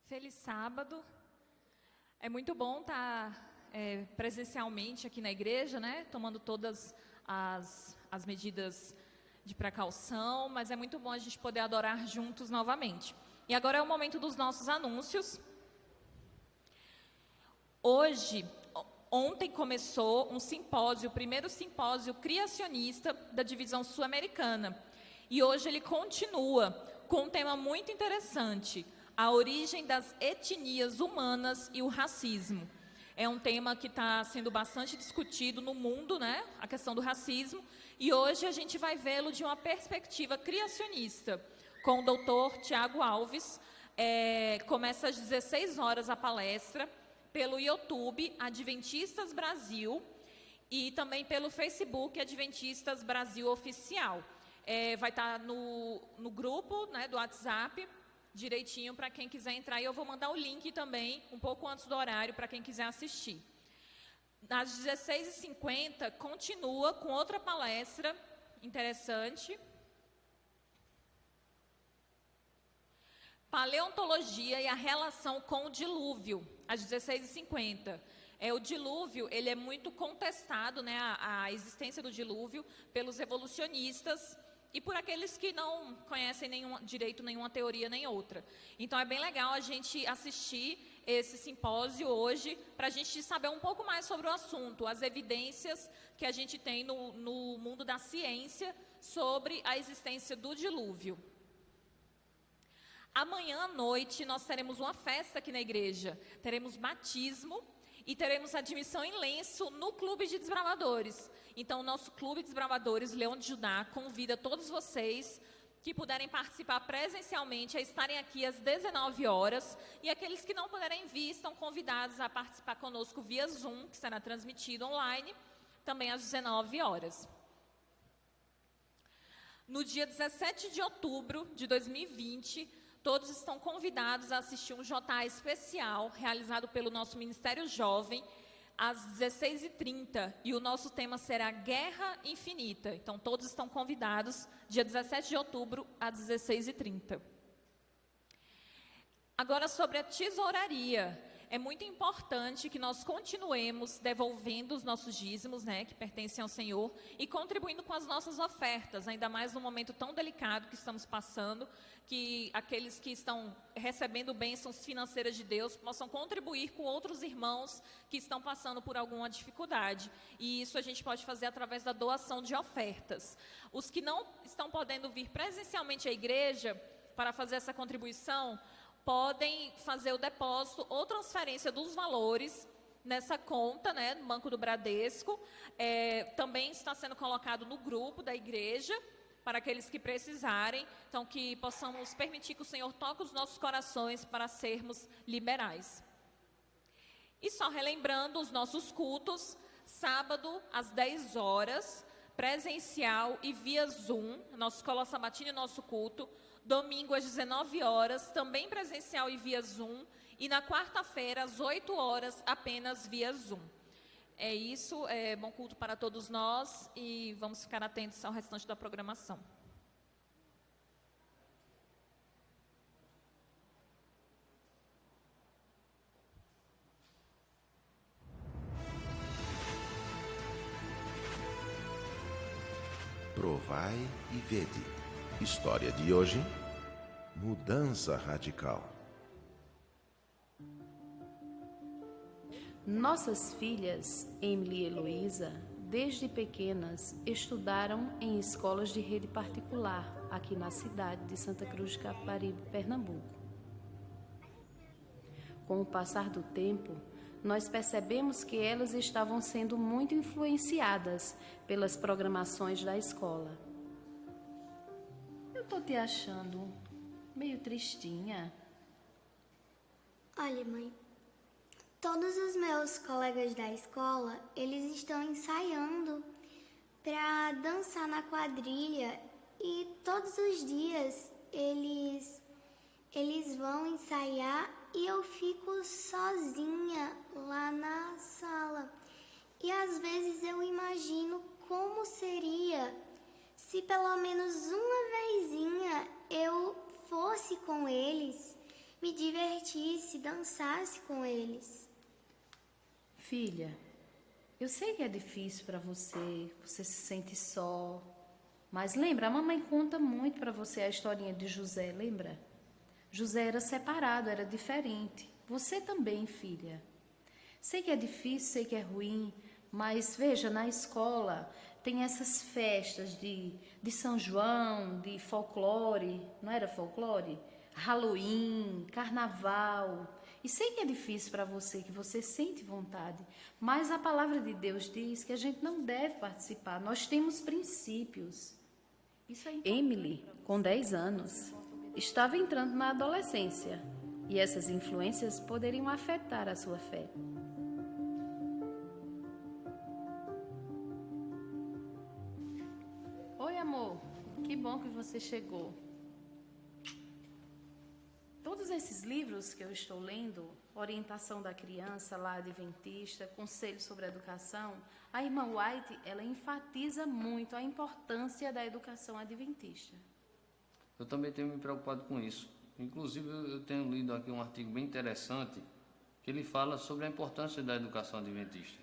Feliz sábado. É muito bom estar presencialmente aqui na igreja, né? Tomando todas as medidas de precaução, mas é muito bom a gente poder adorar juntos novamente. E agora é o momento dos nossos anúncios. Ontem começou um simpósio, o primeiro simpósio criacionista da divisão sul-americana. E hoje ele continua com um tema muito interessante: a origem das etnias humanas e o racismo. É um tema que está sendo bastante discutido no mundo, né? A questão do racismo. E hoje a gente vai vê-lo de uma perspectiva criacionista, com o doutor Tiago Alves. Começa às 16 horas a palestra, pelo YouTube Adventistas Brasil e também pelo Facebook Adventistas Brasil Oficial. Vai estar no grupo, né, do WhatsApp, direitinho para quem quiser entrar. E eu vou mandar o link também, um pouco antes do horário, para quem quiser assistir. Às 16h50, continua com outra palestra interessante. Paleontologia e a relação com o dilúvio, às 16h50. O dilúvio, ele é muito contestado, né, a existência do dilúvio, pelos evolucionistas e por aqueles que não conhecem direito nenhuma teoria nem outra. Então é bem legal a gente assistir esse simpósio hoje, para a gente saber um pouco mais sobre o assunto, as evidências que a gente tem no mundo da ciência sobre a existência do dilúvio. Amanhã à noite nós teremos uma festa aqui na igreja, teremos batismo e teremos admissão em lenço no Clube de Desbravadores. Então o nosso Clube de Desbravadores, Leão de Judá, convida todos vocês que puderem participar presencialmente a estarem aqui às 19 horas e aqueles que não puderem vir estão convidados a participar conosco via Zoom, que será transmitido online, também às 19 horas. No dia 17 de outubro de 2020, todos estão convidados a assistir um JA especial realizado pelo nosso Ministério Jovem às 16h30 e o nosso tema será Guerra Infinita. Então todos estão convidados dia 17 de outubro às 16h30. Agora sobre a tesouraria. É muito importante que nós continuemos devolvendo os nossos dízimos, né, que pertencem ao Senhor, e contribuindo com as nossas ofertas, ainda mais no momento tão delicado que estamos passando, que aqueles que estão recebendo bênçãos financeiras de Deus possam contribuir com outros irmãos que estão passando por alguma dificuldade. E isso a gente pode fazer através da doação de ofertas. Os que não estão podendo vir presencialmente à igreja para fazer essa contribuição, podem fazer o depósito ou transferência dos valores nessa conta, né, no Banco do Bradesco. Também está sendo colocado no grupo da igreja, para aqueles que precisarem. Então, que possamos permitir que o Senhor toque os nossos corações para sermos liberais. E só relembrando os nossos cultos, sábado às 10 horas, presencial e via Zoom, nossa escola sabatina e nosso culto. Domingo às 19 horas, também presencial e via Zoom. E na quarta-feira, às 8 horas, apenas via Zoom. É isso, bom culto para todos nós e vamos ficar atentos ao restante da programação. Provai e vede. História de hoje: mudança radical. Nossas filhas, Emily e Heloísa, desde pequenas, estudaram em escolas de rede particular, aqui na cidade de Santa Cruz de Capibaribe, Pernambuco. Com o passar do tempo, nós percebemos que elas estavam sendo muito influenciadas pelas programações da escola. Eu tô te achando meio tristinha. Olha, mãe, todos os meus colegas da escola, eles estão ensaiando para dançar na quadrilha e todos os dias eles vão ensaiar e eu fico sozinha lá na sala. E às vezes eu imagino como seria se pelo menos uma vezinha eu fosse com eles, me divertisse, dançasse com eles. Filha, eu sei que é difícil para você, você se sente só. Mas lembra, a mamãe conta muito para você a historinha de José, lembra? José era separado, era diferente. Você também, filha. Sei que é difícil, sei que é ruim, mas veja, na escola tem essas festas de São João, de folclore, não era folclore? Halloween, carnaval. E sei que é difícil para você, que você sente vontade, mas a palavra de Deus diz que a gente não deve participar. Nós temos princípios. Isso é importante. Emily, com 10 anos, estava entrando na adolescência e essas influências poderiam afetar a sua fé. Oi, amor. Que bom que você chegou. Todos esses livros que eu estou lendo, Orientação da Criança, Lar Adventista, Conselhos sobre a Educação, a irmã White, ela enfatiza muito a importância da educação adventista. Eu também tenho me preocupado com isso. Inclusive, eu tenho lido aqui um artigo bem interessante que ele fala sobre a importância da educação adventista.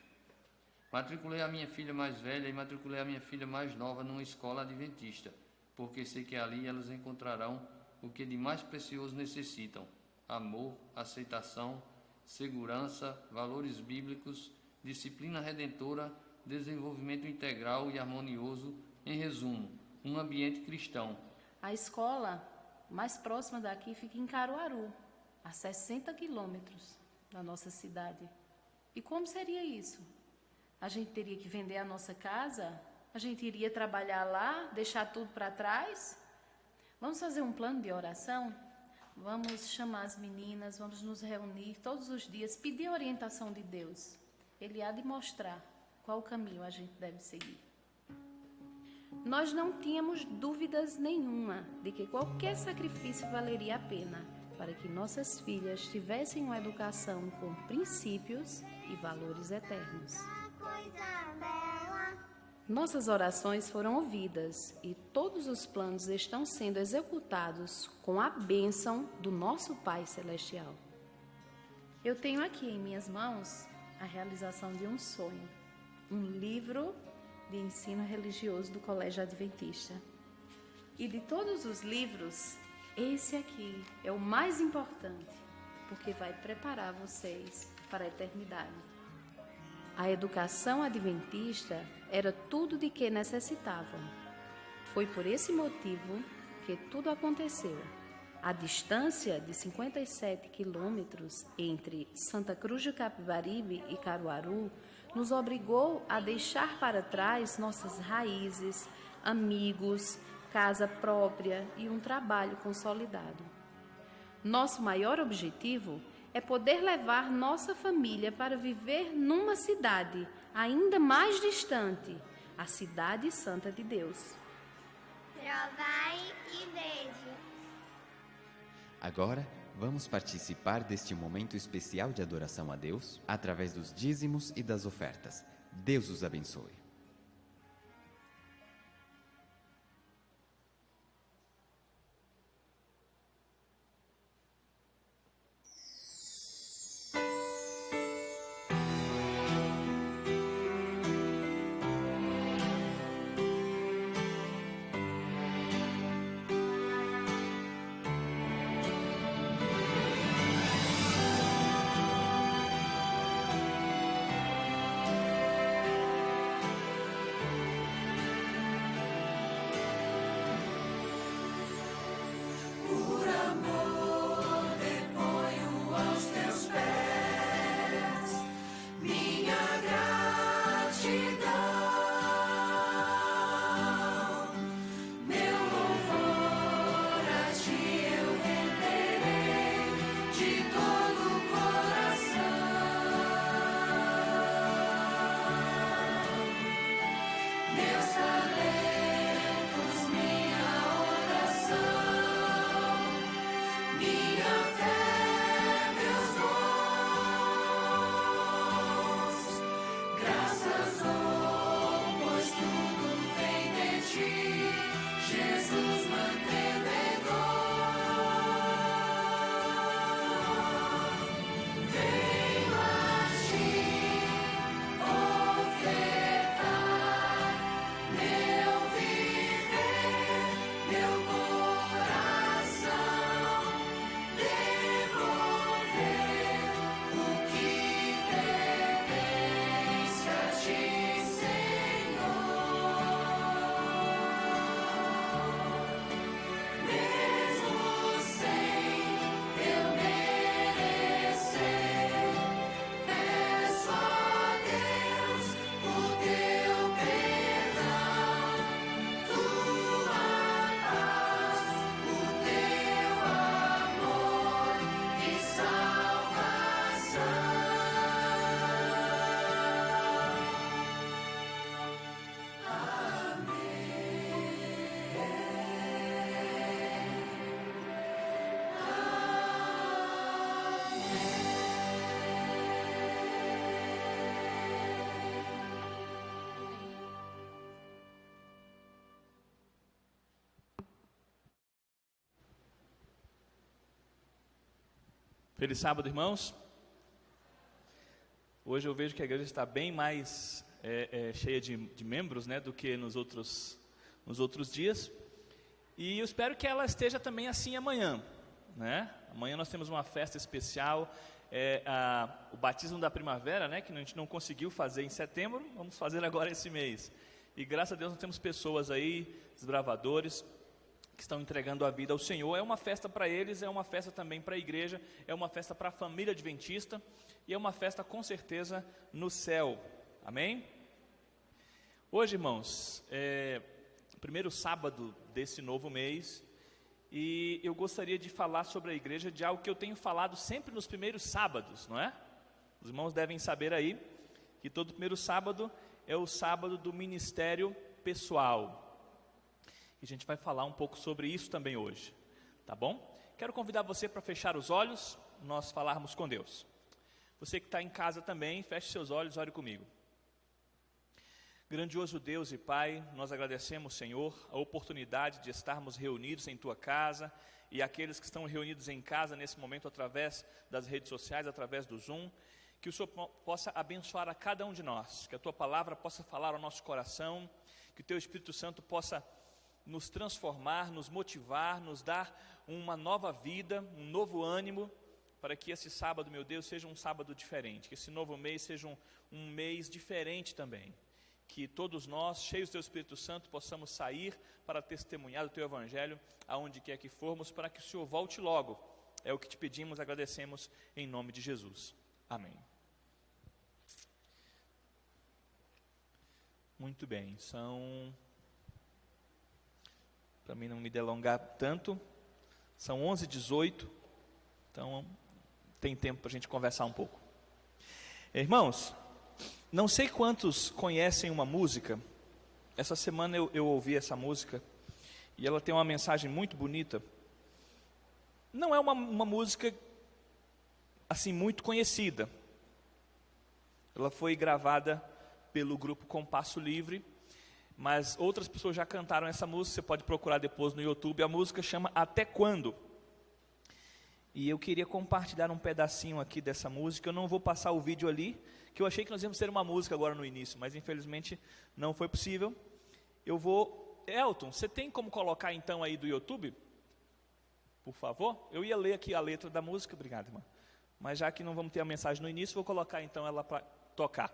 Matriculei a minha filha mais velha e matriculei a minha filha mais nova numa escola adventista, porque sei que ali elas encontrarão o que de mais precioso necessitam: amor, aceitação, segurança, valores bíblicos, disciplina redentora, desenvolvimento integral e harmonioso, em resumo, um ambiente cristão. A escola mais próxima daqui fica em Caruaru, a 60 quilômetros da nossa cidade. E como seria isso? A gente teria que vender a nossa casa? A gente iria trabalhar lá, deixar tudo para trás? Vamos fazer um plano de oração? Vamos chamar as meninas, vamos nos reunir todos os dias, pedir a orientação de Deus. Ele há de mostrar qual caminho a gente deve seguir. Nós não tínhamos dúvidas nenhuma de que qualquer sacrifício valeria a pena para que nossas filhas tivessem uma educação com princípios e valores eternos. Coisa bela. Nossas orações foram ouvidas e todos os planos estão sendo executados com a bênção do nosso Pai Celestial. Eu tenho aqui em minhas mãos a realização de um sonho, um livro de ensino religioso do Colégio Adventista. E de todos os livros, esse aqui é o mais importante, porque vai preparar vocês para a eternidade. A educação adventista era tudo de que necessitavam. Foi por esse motivo que tudo aconteceu. A distância de 57 quilômetros entre Santa Cruz do Capibaribe e Caruaru nos obrigou a deixar para trás nossas raízes, amigos, casa própria e um trabalho consolidado. Nosso maior objetivo é poder levar nossa família para viver numa cidade ainda mais distante, a Cidade Santa de Deus. Provai e vede. Agora, vamos participar deste momento especial de adoração a Deus através dos dízimos e das ofertas. Deus os abençoe. Feliz sábado, irmãos. Hoje eu vejo que a igreja está bem mais cheia de membros, né, do que nos outros dias. E eu espero que ela esteja também assim amanhã, né? Amanhã nós temos uma festa especial, o batismo da primavera, né, que a gente não conseguiu fazer em setembro, vamos fazer agora esse mês. E graças a Deus nós temos pessoas aí, desbravadores, que estão entregando a vida ao Senhor. É uma festa para eles, é uma festa também para a igreja, é uma festa para a família adventista e é uma festa com certeza no céu. Amém? Hoje, irmãos, é o primeiro sábado desse novo mês e eu gostaria de falar sobre a igreja de algo que eu tenho falado sempre nos primeiros sábados, não é? Os irmãos devem saber aí que todo primeiro sábado é o sábado do ministério pessoal. E a gente vai falar um pouco sobre isso também hoje, tá bom? Quero convidar você para fechar os olhos, nós falarmos com Deus. Você que está em casa também, feche seus olhos, ore comigo. Grandioso Deus e Pai, nós agradecemos, Senhor, a oportunidade de estarmos reunidos em Tua casa e aqueles que estão reunidos em casa nesse momento através das redes sociais, através do Zoom, que o Senhor possa abençoar a cada um de nós, que a Tua palavra possa falar ao nosso coração, que o Teu Espírito Santo possa nos transformar, nos motivar, nos dar uma nova vida, um novo ânimo, para que esse sábado, meu Deus, seja um sábado diferente, que esse novo mês seja um mês diferente também, que todos nós, cheios do Teu Espírito Santo, possamos sair para testemunhar do Teu Evangelho, aonde quer que formos, para que o Senhor volte logo. É o que te pedimos, agradecemos, em nome de Jesus. Amém. Muito bem, para mim não me delongar tanto, são 11h18, então tem tempo para a gente conversar um pouco. Irmãos, não sei quantos conhecem uma música, essa semana eu ouvi essa música, e ela tem uma mensagem muito bonita. Não é uma música, assim, muito conhecida, ela foi gravada pelo grupo Compasso Livre, mas outras pessoas já cantaram essa música, você pode procurar depois no YouTube, a música chama Até Quando? E eu queria compartilhar um pedacinho aqui dessa música, eu não vou passar o vídeo ali, que eu achei que nós íamos ter uma música agora no início, mas infelizmente não foi possível. Elton, você tem como colocar então aí do YouTube? Por favor? Eu ia ler aqui a letra da música, obrigado, irmã. Mas já que não vamos ter a mensagem no início, vou colocar então ela para tocar.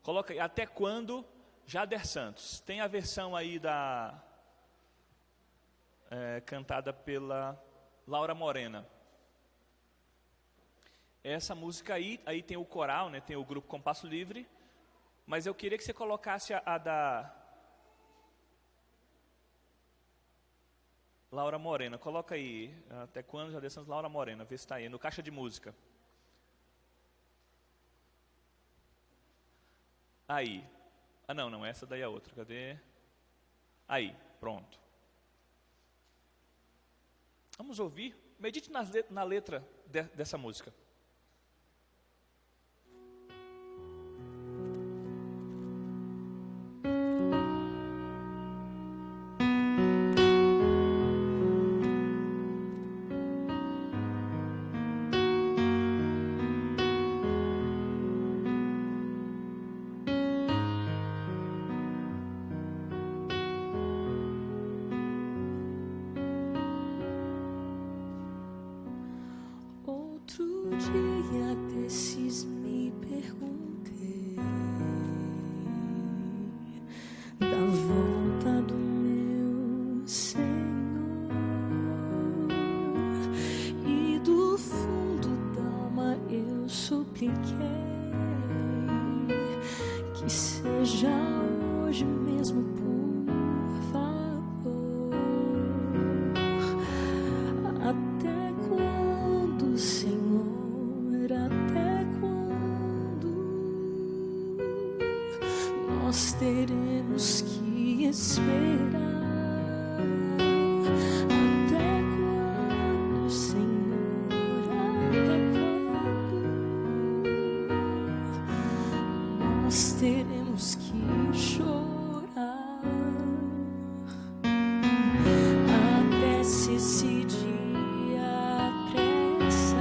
Coloca aí, Até Quando, Jader Santos. Tem a versão aí cantada pela Laura Morena. Essa música aí tem o coral, né, tem o grupo Compasso Livre, mas eu queria que você colocasse a da Laura Morena. Coloca aí, Até Quando, Jader Santos, Laura Morena, vê se está aí, no caixa de música. Aí. Não, essa daí é a outra. Cadê? Aí, pronto. Vamos ouvir. Medite na letra dessa música. Nós teremos que esperar. Até quando, Senhor? Até quando? Nós teremos que chorar até se esse dia apressar.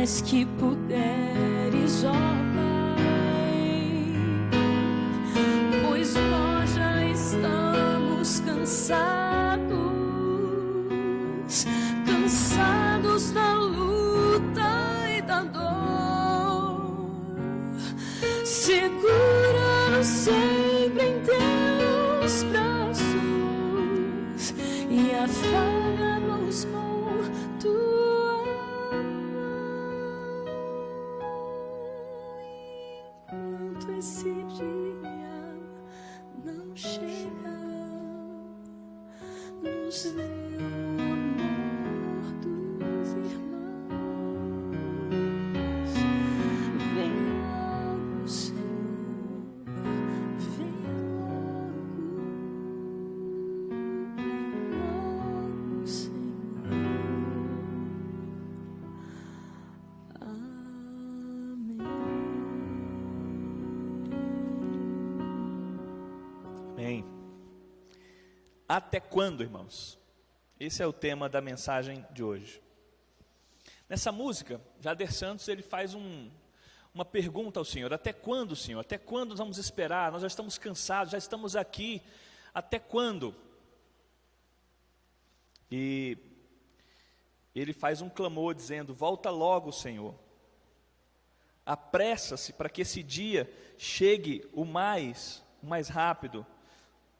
mais que puderes, ó Pai, pois nós já estamos cansados da luta e da dor. Segura-nos sempre em teus braços e afaga-nos com tua mão. Enquanto esse dia não chega, nos dê o amor dos irmãos. Vem logo, Senhor, vem logo, Senhor. Amém. Até quando, irmãos? Esse é o tema da mensagem de hoje. Nessa música, Jader Santos ele faz uma pergunta ao Senhor: até quando, Senhor? Até quando nós vamos esperar? Nós já estamos cansados, já estamos aqui. Até quando? E ele faz um clamor dizendo: volta logo, Senhor. Apressa-se para que esse dia chegue o mais rápido,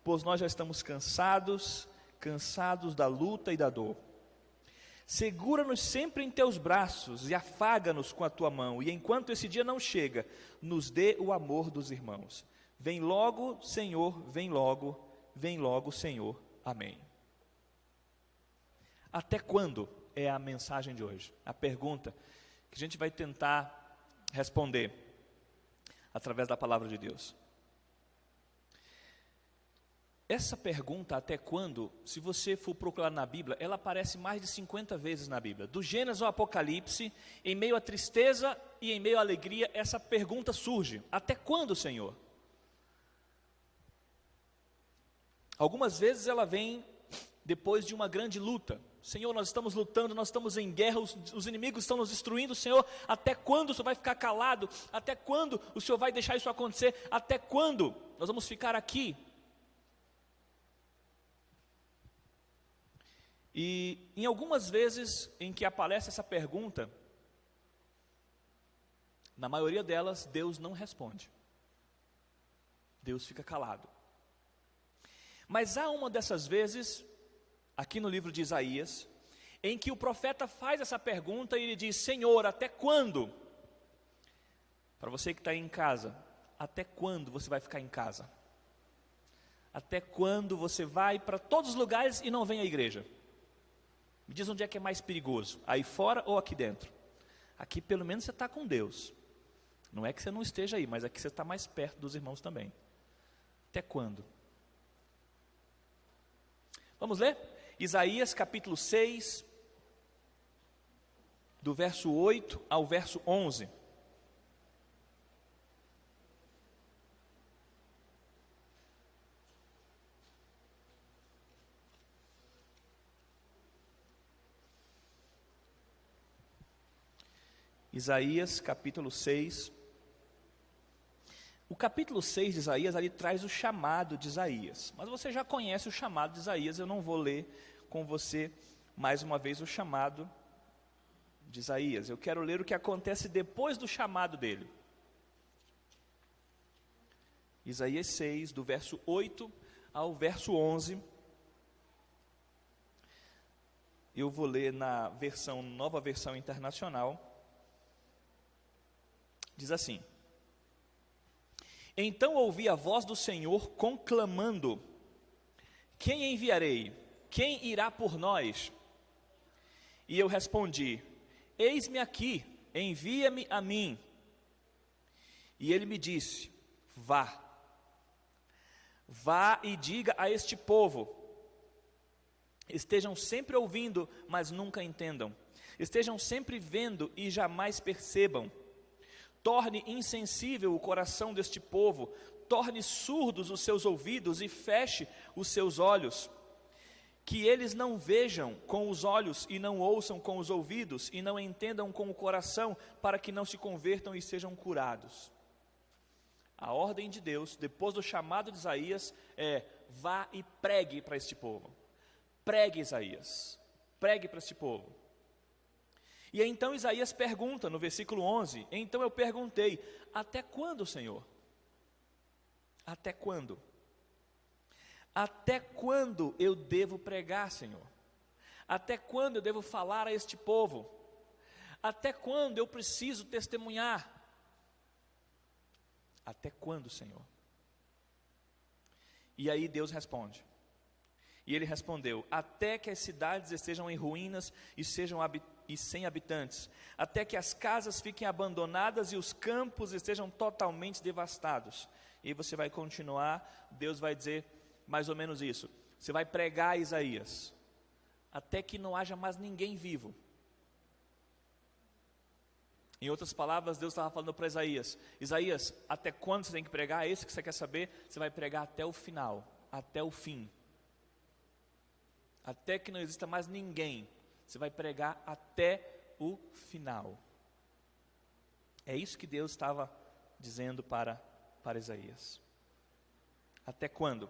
pois nós já estamos cansados da luta e da dor. Segura-nos sempre em teus braços e afaga-nos com a tua mão, e enquanto esse dia não chega, nos dê o amor dos irmãos. Vem logo, Senhor, vem logo, Senhor. Amém. Até quando é a mensagem de hoje? A pergunta que a gente vai tentar responder através da palavra de Deus. Essa pergunta, até quando, se você for procurar na Bíblia, ela aparece mais de 50 vezes na Bíblia. Do Gênesis ao Apocalipse, em meio à tristeza e em meio à alegria, essa pergunta surge: até quando, Senhor? Algumas vezes ela vem depois de uma grande luta. Senhor, nós estamos lutando, nós estamos em guerra, os inimigos estão nos destruindo. Senhor, até quando o Senhor vai ficar calado? Até quando o Senhor vai deixar isso acontecer? Até quando nós vamos ficar aqui? E em algumas vezes em que aparece essa pergunta, na maioria delas, Deus não responde. Deus fica calado. Mas há uma dessas vezes, aqui no livro de Isaías, em que o profeta faz essa pergunta e ele diz: Senhor, até quando? Para você que está aí em casa, até quando você vai ficar em casa? Até quando você vai para todos os lugares e não vem à igreja? Me diz onde é que é mais perigoso, aí fora ou aqui dentro? Aqui pelo menos você está com Deus. Não é que você não esteja aí, mas aqui você está mais perto dos irmãos também. Até quando? Vamos ler? Isaías capítulo 6, do verso 8 ao verso 11. Isaías capítulo 6. O capítulo 6 de Isaías ali traz o chamado de Isaías. Mas você já conhece o chamado de Isaías, eu não vou ler com você mais uma vez o chamado de Isaías. Eu quero ler o que acontece depois do chamado dele. Isaías 6, do verso 8 ao verso 11. Eu vou ler na nova versão internacional. Diz assim: Então ouvi a voz do Senhor conclamando: Quem enviarei? Quem irá por nós? E eu respondi: Eis-me aqui, envia-me a mim. E ele me disse: Vá e diga a este povo: estejam sempre ouvindo, mas nunca entendam. Estejam sempre vendo e jamais percebam. Torne insensível o coração deste povo, torne surdos os seus ouvidos e feche os seus olhos. que eles não vejam com os olhos e não ouçam com os ouvidos e não entendam com o coração, para que não se convertam e sejam curados. A ordem de Deus, depois do chamado de Isaías, é: vá e pregue para este povo. Pregue, Isaías, pregue para este povo. E então Isaías pergunta no versículo 11: então eu perguntei, até quando, Senhor? Até quando? Até quando eu devo pregar, Senhor? Até quando eu devo falar a este povo? Até quando eu preciso testemunhar? Até quando, Senhor? E aí Deus responde. E ele respondeu: até que as cidades estejam em ruínas e sem habitantes, até que as casas fiquem abandonadas e os campos estejam totalmente devastados. E aí você vai continuar, Deus vai dizer mais ou menos isso. Você vai pregar a Isaías, até que não haja mais ninguém vivo. Em outras palavras, Deus estava falando para Isaías: Isaías, até quando você tem que pregar? É isso que você quer saber? Você vai pregar até o final, até o fim. Até que não exista mais ninguém, você vai pregar até o final. É isso que Deus estava dizendo para Isaías. Até quando?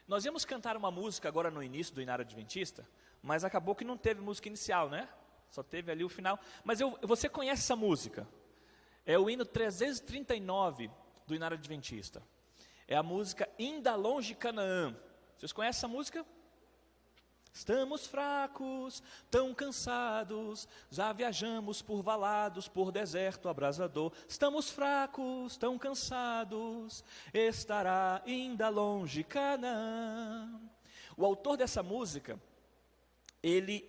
Nós íamos cantar uma música agora no início do Inário Adventista, mas acabou que não teve música inicial, né? Só teve ali o final. Mas você conhece essa música? É o hino 339 do Inário Adventista. É a música Inda Longe Canaã. Vocês conhecem essa música? Estamos fracos, tão cansados, já viajamos por valados, por deserto abrasador. Estamos fracos, tão cansados, estará ainda longe Canaã. O autor dessa música, ele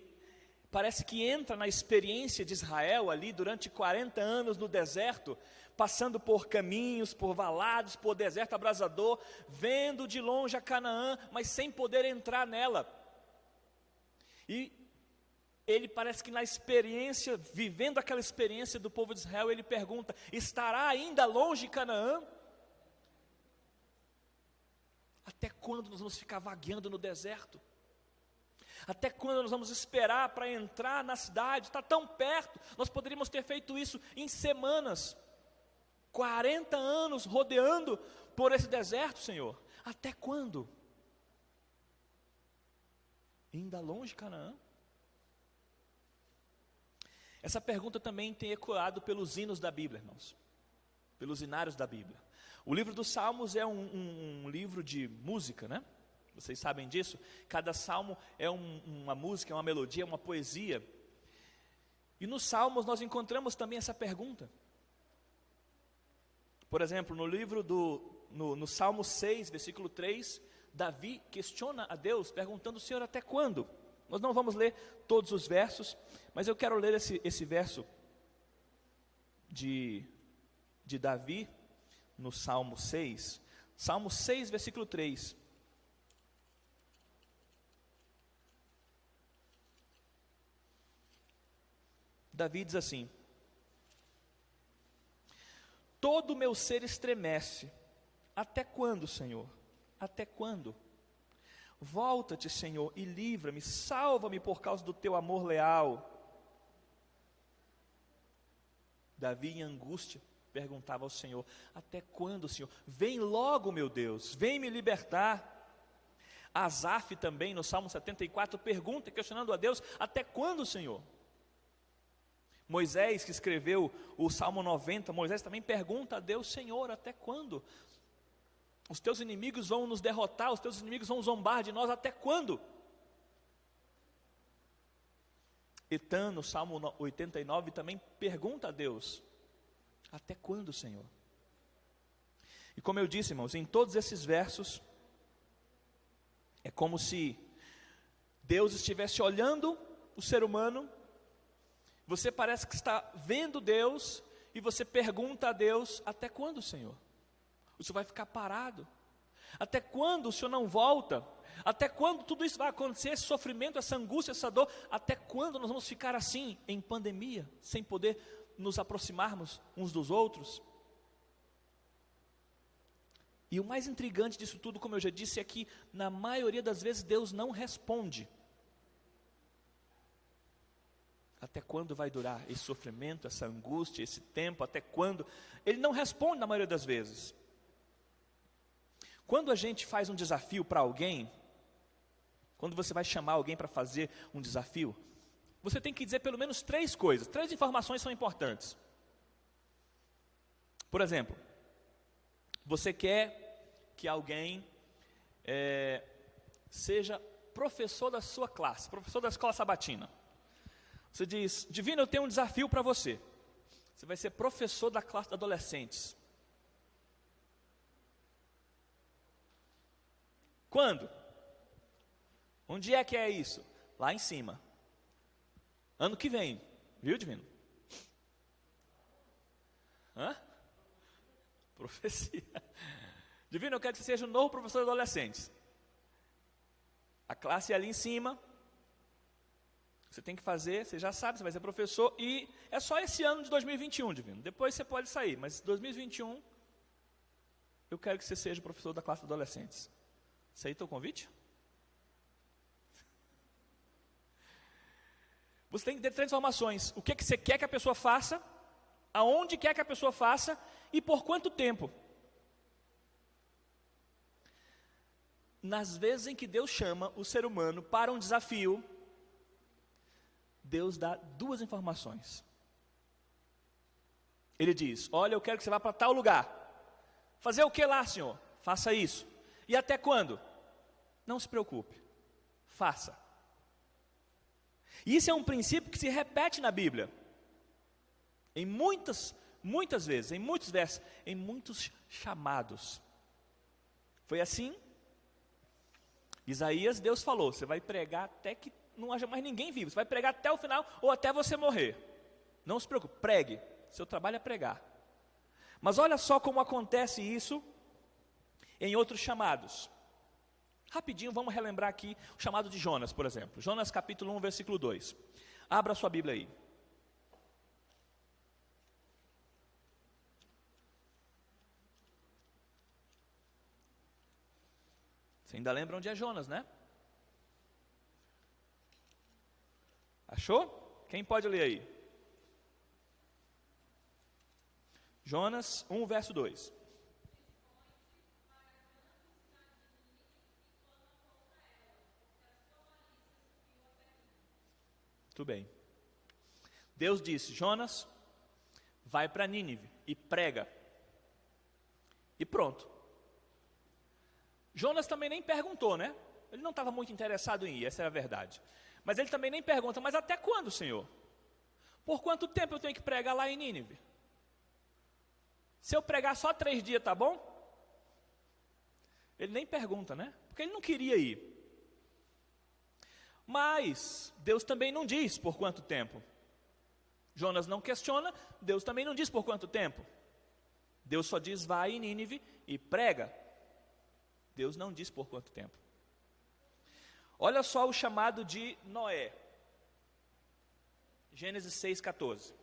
parece que entra na experiência de Israel ali durante 40 anos no deserto, passando por caminhos, por valados, por deserto abrasador, vendo de longe a Canaã, mas sem poder entrar nela. E ele parece que na experiência, vivendo aquela experiência do povo de Israel, ele pergunta: estará ainda longe Canaã? Até quando nós vamos ficar vagueando no deserto? Até quando nós vamos esperar para entrar na cidade? Está tão perto, nós poderíamos ter feito isso em semanas. 40 anos rodeando por esse deserto, Senhor. Até quando? Ainda longe Canaã? Essa pergunta também tem ecoado pelos hinos da Bíblia, irmãos, pelos hinários da Bíblia. O livro dos Salmos é um livro de música, né? Vocês sabem disso? Cada salmo é uma música, é uma melodia, é uma poesia. E nos Salmos nós encontramos também essa pergunta. Por exemplo, no Salmo 6, versículo 3, Davi questiona a Deus, perguntando: Senhor, até quando? Nós não vamos ler todos os versos, mas eu quero ler esse verso de Davi, no Salmo 6. Salmo 6, versículo 3. Davi diz assim: todo o meu ser estremece. Até quando, Senhor? Até quando? Volta-te, Senhor, e livra-me, salva-me por causa do teu amor leal. Davi, em angústia, perguntava ao Senhor: até quando, Senhor? Vem logo, meu Deus, vem me libertar. Asaf também, no Salmo 74, pergunta, questionando a Deus: até quando, Senhor? Moisés, que escreveu o Salmo 90, Moisés também pergunta a Deus: Senhor, até quando? Os teus inimigos vão nos derrotar, os teus inimigos vão zombar de nós, até quando? Etã, no Salmo 89, também pergunta a Deus: até quando, Senhor? E como eu disse, irmãos, em todos esses versos, é como se Deus estivesse olhando o ser humano. Você parece que está vendo Deus, e você pergunta a Deus: até quando, Senhor? O Senhor vai ficar parado? Até quando o Senhor não volta? Até quando tudo isso vai acontecer, esse sofrimento, essa angústia, essa dor? Até quando nós vamos ficar assim, em pandemia, sem poder nos aproximarmos uns dos outros? E o mais intrigante disso tudo, como eu já disse, é que na maioria das vezes Deus não responde. Até quando vai durar esse sofrimento, essa angústia, esse tempo? Até quando? Ele não responde na maioria das vezes. Quando a gente faz um desafio para alguém, quando você vai chamar alguém para fazer um desafio, você tem que dizer pelo menos 3 coisas. 3 informações são importantes. Por exemplo, você quer que alguém seja professor da sua classe, professor da escola sabatina. Você diz: Divino, eu tenho um desafio para você. Você vai ser professor da classe de adolescentes. Quando? Onde é que é isso? Lá em cima. Ano que vem. Viu, Divino? Hã? Profecia. Divino, eu quero que você seja o novo professor de adolescentes. A classe é ali em cima. Você tem que fazer, você já sabe, você vai ser professor. E é só esse ano de 2021, Divino. Depois você pode sair, mas 2021, eu quero que você seja professor da classe de adolescentes. Aceitou o convite? Você tem que ter 3 informações. O que você quer que a pessoa faça, aonde quer que a pessoa faça e por quanto tempo. Nas vezes em que Deus chama o ser humano para um desafio, Deus dá 2 informações. Ele diz: olha, eu quero que você vá para tal lugar. Fazer o que lá, Senhor? Faça isso. E até quando? Não se preocupe. Faça. Isso é um princípio que se repete na Bíblia. Em muitas vezes, em muitos versos, em muitos chamados. Foi assim. Isaías, Deus falou: você vai pregar até que não haja mais ninguém vivo. Você vai pregar até o final ou até você morrer. Não se preocupe, pregue. Seu trabalho é pregar. Mas olha só como acontece isso em outros chamados. Rapidinho, vamos relembrar aqui o chamado de Jonas, por exemplo. Jonas capítulo 1, versículo 2. Abra sua Bíblia aí. Você ainda lembra onde é Jonas, né? Achou? Quem pode ler aí? Jonas 1, verso 2. Muito bem. Deus disse: Jonas, vai para Nínive e prega. E pronto. Jonas também nem perguntou, né? Ele não estava muito interessado em ir, essa é a verdade. Mas ele também nem pergunta: mas até quando, Senhor? Por quanto tempo eu tenho que pregar lá em Nínive? Se eu pregar só 3 dias, tá bom? Ele nem pergunta, né? Porque ele não queria ir. Mas Deus também não diz por quanto tempo. Jonas não questiona, Deus também não diz por quanto tempo. Deus só diz: vai em Nínive e prega. Deus não diz por quanto tempo. Olha só o chamado de Noé. Gênesis 6,14.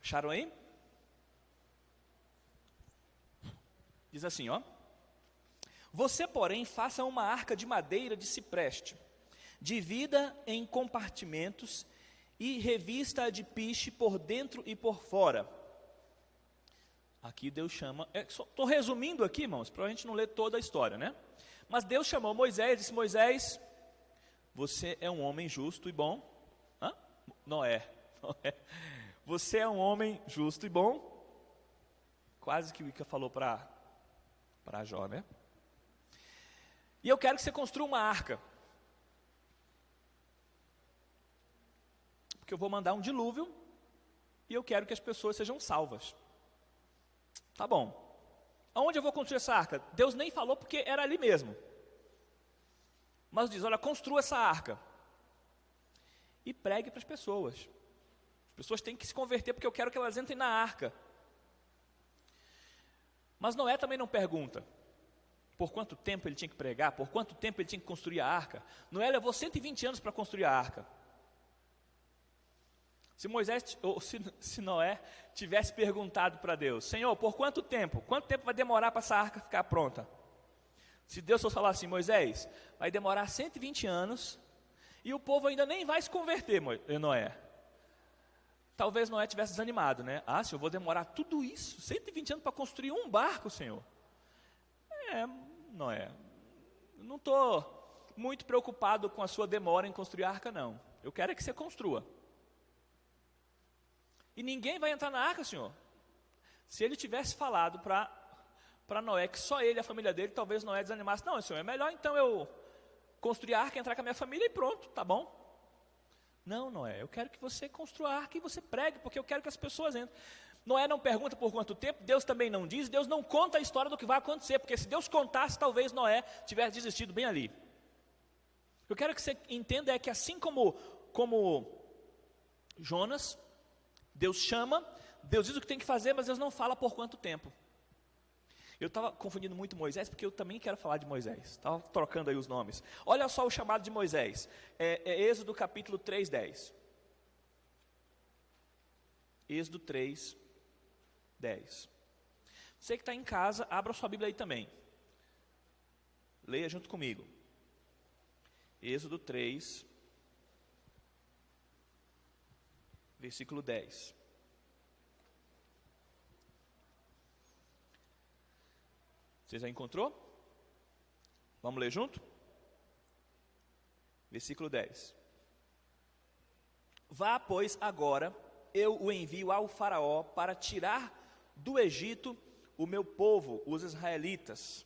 Acharam aí? Diz assim, ó: você, porém, faça uma arca de madeira de cipreste, divida em compartimentos e revista-a de piche por dentro e por fora. Aqui Deus chama, estou resumindo aqui, irmãos, para a gente não ler toda a história, né? Mas Deus chamou Moisés, disse: Moisés, você é um homem justo e bom. Noé. Você é um homem justo e bom. Quase que o Ica falou para Jó, né? E eu quero que você construa uma arca. Porque eu vou mandar um dilúvio e eu quero que as pessoas sejam salvas. Tá bom. Aonde eu vou construir essa arca? Deus nem falou porque era ali mesmo. Mas diz: olha, construa essa arca. E pregue para as pessoas. As pessoas têm que se converter porque eu quero que elas entrem na arca. Mas Noé também não pergunta por quanto tempo ele tinha que pregar, por quanto tempo ele tinha que construir a arca. Noé levou 120 anos para construir a arca. Se Moisés, ou se Noé tivesse perguntado para Deus: Senhor, por quanto tempo? Quanto tempo vai demorar para essa arca ficar pronta? Se Deus fosse falar assim: Moisés, vai demorar 120 anos e o povo ainda nem vai se converter, Noé. Talvez Noé tivesse desanimado, né? Ah, se eu vou demorar tudo isso, 120 anos para construir um barco, Senhor. Noé, eu não estou muito preocupado com a sua demora em construir a arca, não. Eu quero é que você construa. E ninguém vai entrar na arca, Senhor. Se ele tivesse falado para Noé que só ele e a família dele, talvez Noé desanimasse. Não, Senhor, é melhor então eu construir a arca, entrar com a minha família e pronto, tá bom? Não, Noé, eu quero que você construa a arca e você pregue, porque eu quero que as pessoas entrem. Noé não pergunta por quanto tempo, Deus também não diz, Deus não conta a história do que vai acontecer, porque se Deus contasse, talvez Noé tivesse desistido bem ali. Eu quero que você entenda é que assim como Jonas, Deus chama, Deus diz o que tem que fazer, mas Deus não fala por quanto tempo. Eu estava confundindo muito Moisés, porque eu também quero falar de Moisés. Estava trocando aí os nomes. Olha só o chamado de Moisés. É Êxodo capítulo 3, 10. Êxodo 3, 10. Você que está em casa, abra sua Bíblia aí também. Leia junto comigo. Êxodo 3, versículo 10. Você já encontrou? Vamos ler junto? Versículo 10. Vá, pois, agora, eu o envio ao faraó para tirar do Egito o meu povo, os israelitas.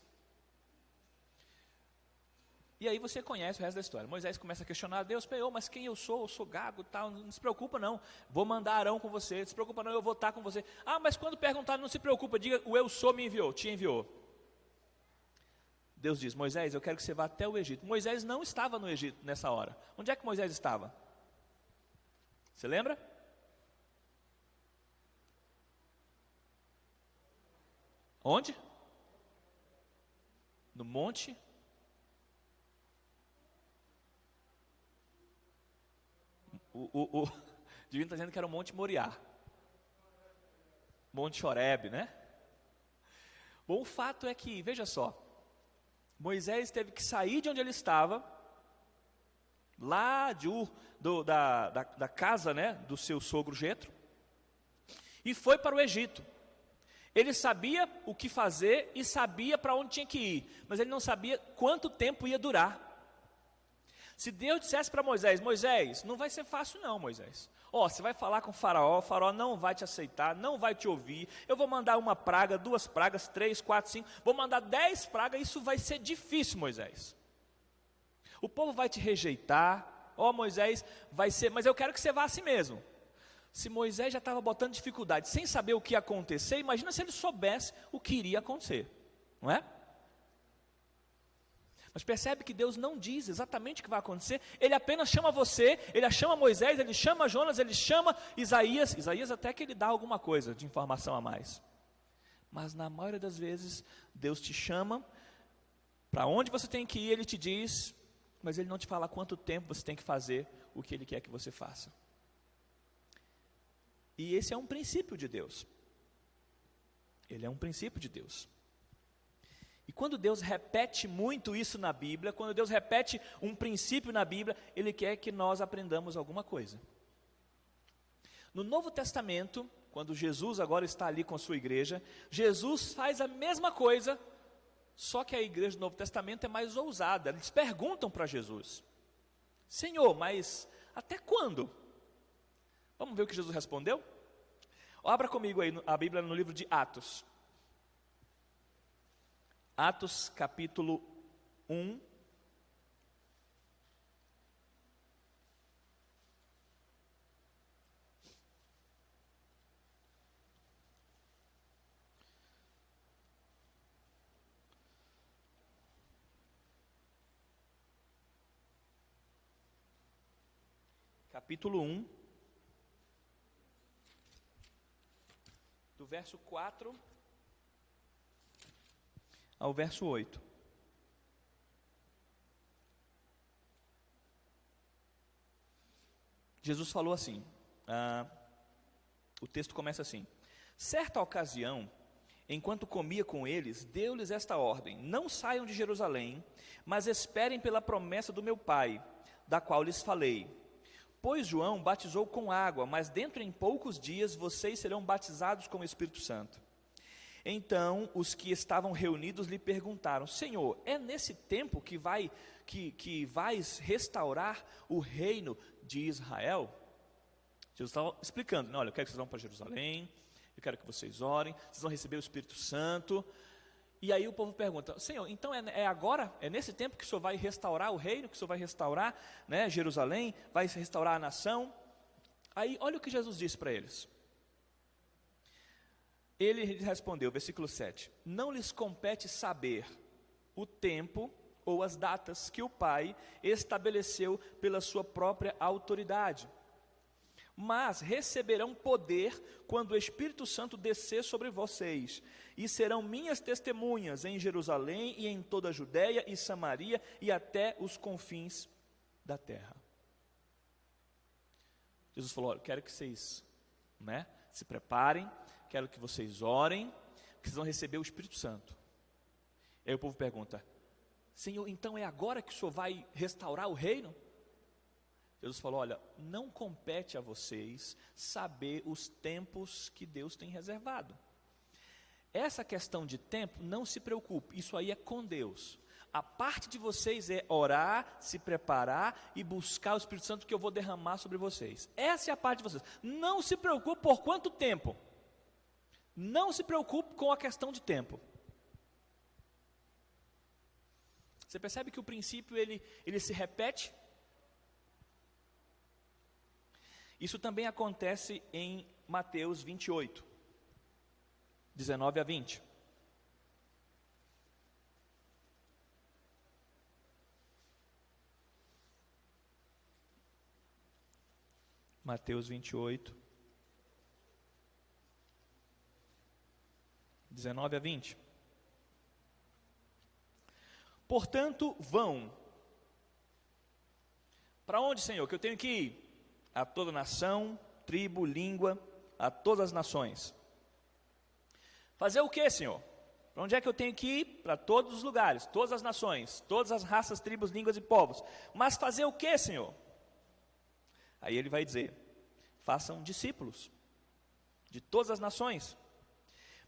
E aí você conhece o resto da história. Moisés começa a questionar Deus: mas quem eu sou gago, tal, não se preocupa não, vou mandar Arão com você, não se preocupa não, eu vou estar com você. Mas quando perguntar, não se preocupa, diga: o eu sou me enviou, te enviou. Deus diz: Moisés, eu quero que você vá até o Egito. Moisés não estava no Egito nessa hora. Onde é que Moisés estava? Você lembra? Onde? No monte. O Divino está dizendo que era o Monte Moriá. Monte Horebe, né? Bom, o fato é que, veja só, Moisés teve que sair de onde ele estava, lá da casa, né, do seu sogro Jetro, e foi para o Egito. Ele sabia o que fazer e sabia para onde tinha que ir, mas ele não sabia quanto tempo ia durar. Se Deus dissesse para Moisés: Moisés, não vai ser fácil não, Moisés. Você vai falar com o faraó não vai te aceitar, não vai te ouvir. Eu vou mandar uma praga, 2 pragas, 3, 4, 5, vou mandar 10 pragas, isso vai ser difícil, Moisés. O povo vai te rejeitar, Moisés, vai ser, mas eu quero que você vá assim mesmo. Se Moisés já estava botando dificuldade, sem saber o que ia acontecer, imagina se ele soubesse o que iria acontecer, não é? Mas percebe que Deus não diz exatamente o que vai acontecer. Ele apenas chama você, ele chama Moisés, ele chama Jonas, ele chama Isaías. Isaías até que ele dá alguma coisa de informação a mais. Mas na maioria das vezes, Deus te chama, para onde você tem que ir, ele te diz, mas ele não te fala quanto tempo você tem que fazer o que ele quer que você faça. E esse é um princípio de Deus. Ele é um princípio de Deus. E quando Deus repete muito isso na Bíblia, quando Deus repete um princípio na Bíblia, Ele quer que nós aprendamos alguma coisa. No Novo Testamento, quando Jesus agora está ali com a sua igreja, Jesus faz a mesma coisa, só que a igreja do Novo Testamento é mais ousada. Eles perguntam para Jesus: Senhor, mas até quando? Vamos ver o que Jesus respondeu? Abra comigo aí a Bíblia no livro de Atos. Atos capítulo 1. Capítulo 1, do verso 4 ao verso 8. Jesus falou assim, o texto começa assim: certa ocasião, enquanto comia com eles, deu-lhes esta ordem: não saiam de Jerusalém, mas esperem pela promessa do meu Pai, da qual lhes falei. Pois João batizou com água, mas dentro em poucos dias vocês serão batizados com o Espírito Santo. Então os que estavam reunidos lhe perguntaram: Senhor, é nesse tempo que vais restaurar o reino de Israel? Jesus estava explicando, olha, eu quero que vocês vão para Jerusalém, eu quero que vocês orem, vocês vão receber o Espírito Santo. E aí o povo pergunta: Senhor, então é agora, é nesse tempo que o Senhor vai restaurar o reino, que o Senhor vai restaurar, né, Jerusalém, vai restaurar a nação? Aí olha o que Jesus disse para eles. Ele respondeu, versículo 7: não lhes compete saber o tempo ou as datas que o Pai estabeleceu pela sua própria autoridade, mas receberão poder quando o Espírito Santo descer sobre vocês, e serão minhas testemunhas em Jerusalém e em toda a Judéia e Samaria e até os confins da terra. Jesus falou: olha, quero que vocês, se preparem, quero que vocês orem, que vocês vão receber o Espírito Santo. E aí o povo pergunta: Senhor, então é agora que o Senhor vai restaurar o reino? Jesus falou: olha, não compete a vocês saber os tempos que Deus tem reservado. Essa questão de tempo, não se preocupe, isso aí é com Deus. A parte de vocês é orar, se preparar e buscar o Espírito Santo que eu vou derramar sobre vocês. Essa é a parte de vocês. Não se preocupe por quanto tempo. Não se preocupe com a questão de tempo. Você percebe que o princípio ele se repete? Isso também acontece em Mateus 28, 19 a 20. Mateus 28, 19 a 20. Portanto, vão. Para onde, Senhor? Que eu tenho que ir? A toda nação, tribo, língua, a todas as nações. Fazer o que, Senhor? Para onde é que eu tenho que ir? Para todos os lugares, todas as nações, todas as raças, tribos, línguas e povos. Mas fazer o que, Senhor? Aí ele vai dizer: façam discípulos de todas as nações,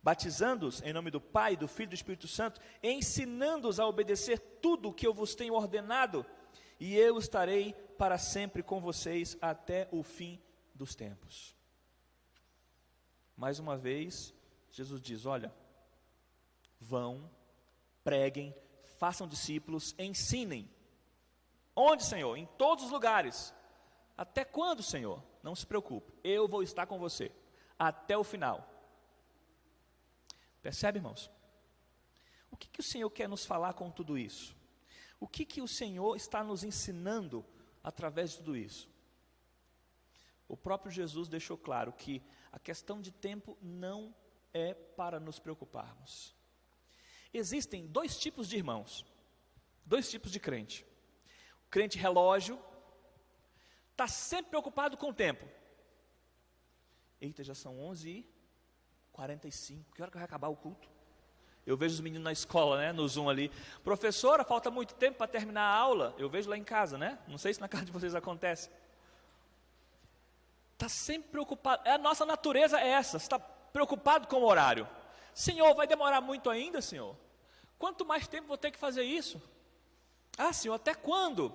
batizando-os em nome do Pai, do Filho e do Espírito Santo, ensinando-os a obedecer tudo o que eu vos tenho ordenado, e eu estarei para sempre com vocês até o fim dos tempos. Mais uma vez, Jesus diz: olha, vão, preguem, façam discípulos, ensinem. Onde, Senhor? Em todos os lugares. Até quando, Senhor? Não se preocupe, eu vou estar com você até o final. Percebe, irmãos? O que o Senhor quer nos falar com tudo isso? O que o Senhor está nos ensinando através de tudo isso? O próprio Jesus deixou claro que a questão de tempo não é para nos preocuparmos. Existem dois tipos de irmãos, dois tipos de crente. O crente relógio está sempre preocupado com o tempo. Eita, já são 11h45, que hora que vai acabar o culto? Eu vejo os meninos na escola, no Zoom ali: professora, falta muito tempo para terminar a aula. Eu vejo lá em casa, não sei se na casa de vocês acontece. Está sempre preocupado, a nossa natureza é essa, você está preocupado com o horário. Senhor, vai demorar muito ainda, Senhor? Quanto mais tempo vou ter que fazer isso? Ah, Senhor, até quando?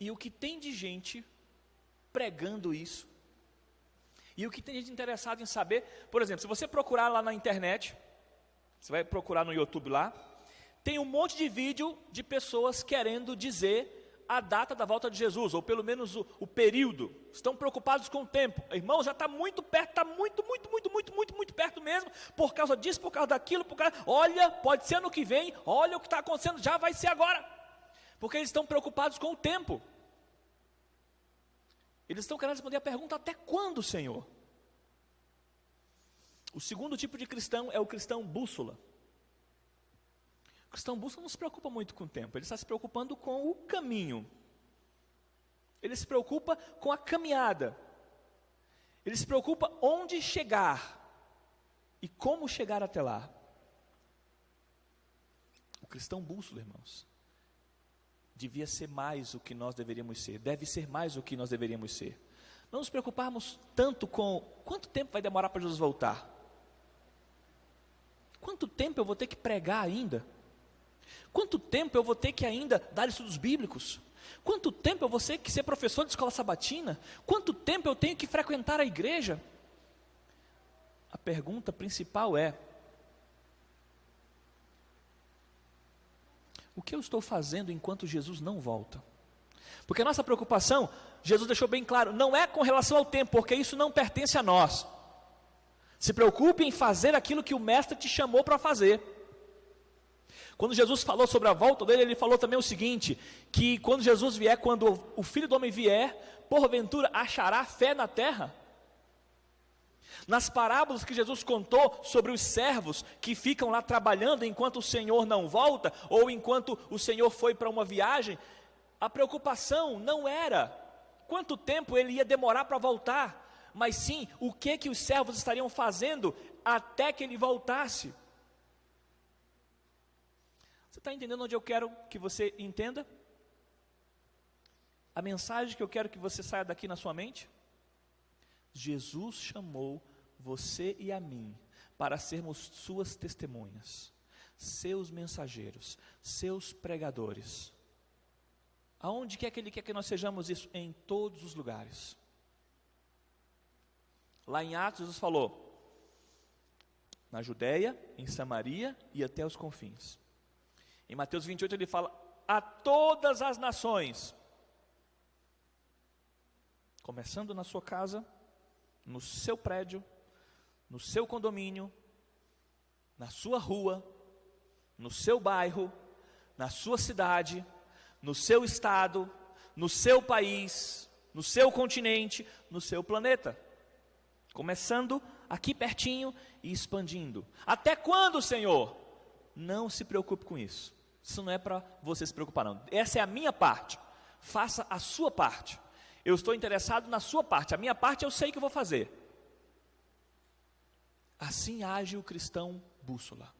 E o que tem de gente pregando isso, e o que tem gente interessada em saber, por exemplo, se você procurar lá na internet, você vai procurar no YouTube lá, tem um monte de vídeo de pessoas querendo dizer a data da volta de Jesus, ou pelo menos o período. Estão preocupados com o tempo. Irmão, já está muito perto, está muito perto mesmo, por causa disso, por causa daquilo, olha, pode ser ano que vem, olha o que está acontecendo, já vai ser agora. Porque eles estão preocupados com o tempo. Eles estão querendo responder a pergunta: até quando, Senhor? O segundo tipo de cristão é o cristão bússola. O cristão bússola não se preocupa muito com o tempo, ele está se preocupando com o caminho. Ele se preocupa com a caminhada. Ele se preocupa onde chegar e como chegar até lá. O cristão bússola, irmãos, devia ser mais o que nós deveríamos ser, deve ser mais o que nós deveríamos ser. Não nos preocuparmos tanto com quanto tempo vai demorar para Jesus voltar. Quanto tempo eu vou ter que pregar ainda? Quanto tempo eu vou ter que ainda dar estudos bíblicos? Quanto tempo eu vou ter que ser professor de escola sabatina? Quanto tempo eu tenho que frequentar a igreja? A pergunta principal é: o que eu estou fazendo enquanto Jesus não volta? Porque a nossa preocupação, Jesus deixou bem claro, não é com relação ao tempo, porque isso não pertence a nós. Se preocupe em fazer aquilo que o Mestre te chamou para fazer. Quando Jesus falou sobre a volta dele, ele falou também o seguinte, que quando Jesus vier, quando o Filho do Homem vier, porventura achará fé na terra? Nas parábolas que Jesus contou sobre os servos que ficam lá trabalhando enquanto o Senhor não volta, ou enquanto o Senhor foi para uma viagem, a preocupação não era quanto tempo ele ia demorar para voltar, mas sim o que os servos estariam fazendo até que ele voltasse. Você está entendendo onde eu quero que você entenda? A mensagem que eu quero que você saia daqui na sua mente? Jesus chamou você e a mim para sermos suas testemunhas, seus mensageiros, seus pregadores. Aonde quer que Ele quer que nós sejamos isso? Em todos os lugares. Lá em Atos, Jesus falou, na Judéia, em Samaria e até os confins. Em Mateus 28 ele fala, a todas as nações, começando na sua casa, no seu prédio, no seu condomínio, na sua rua, no seu bairro, na sua cidade, no seu estado, no seu país, no seu continente, no seu planeta. Começando aqui pertinho e expandindo. Até quando, Senhor? Não se preocupe com isso. Isso não é para você se preocupar, não. Essa é a minha parte. Faça a sua parte. Eu estou interessado na sua parte. A minha parte eu sei que eu vou fazer. Assim age o cristão bússola.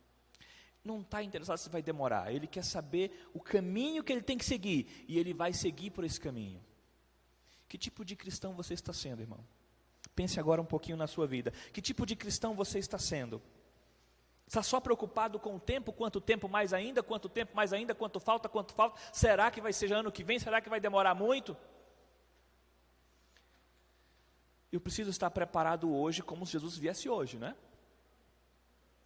Não está interessado se vai demorar. Ele quer saber o caminho que ele tem que seguir. E ele vai seguir por esse caminho. Que tipo de cristão você está sendo, irmão? Pense agora um pouquinho na sua vida. Que tipo de cristão você está sendo? Está só preocupado com o tempo? Quanto tempo mais ainda? Quanto tempo mais ainda? Quanto falta? Quanto falta? Será que vai ser ano que vem? Será que vai demorar muito? Eu preciso estar preparado hoje como se Jesus viesse hoje, né?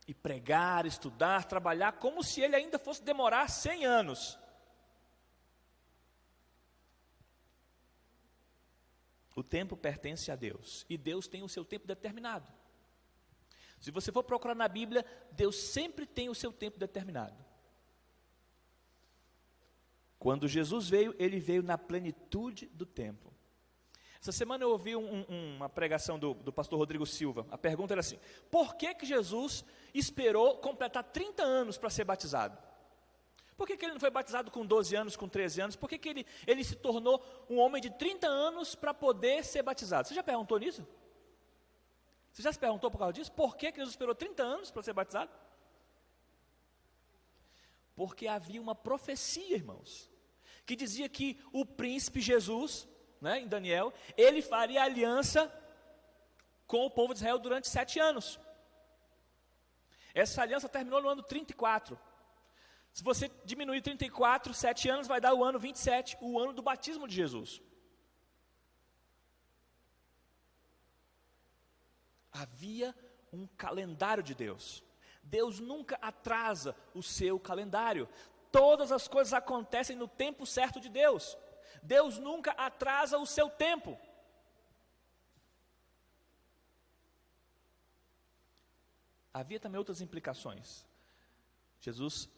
E pregar, estudar, trabalhar como se ele ainda fosse demorar 100 anos. O tempo pertence a Deus e Deus tem o seu tempo determinado. Se você for procurar na Bíblia, Deus sempre tem o seu tempo determinado. Quando Jesus veio, ele veio na plenitude do tempo. Essa semana eu ouvi uma pregação do pastor Rodrigo Silva. A pergunta era assim: por que Jesus esperou completar 30 anos para ser batizado? Por que ele não foi batizado com 12 anos, com 13 anos? Por que ele se tornou um homem de 30 anos para poder ser batizado? Você já perguntou nisso? Você já se perguntou por causa disso? Por que Jesus esperou 30 anos para ser batizado? Porque havia uma profecia, irmãos, que dizia que o príncipe Jesus, né, em Daniel, ele faria aliança com o povo de Israel durante 7 anos. Essa aliança terminou no ano 34. Se você diminuir 34, 7 anos, vai dar o ano 27, o ano do batismo de Jesus. Havia um calendário de Deus. Deus nunca atrasa o seu calendário. Todas as coisas acontecem no tempo certo de Deus. Deus nunca atrasa o seu tempo. Havia também outras implicações. Jesus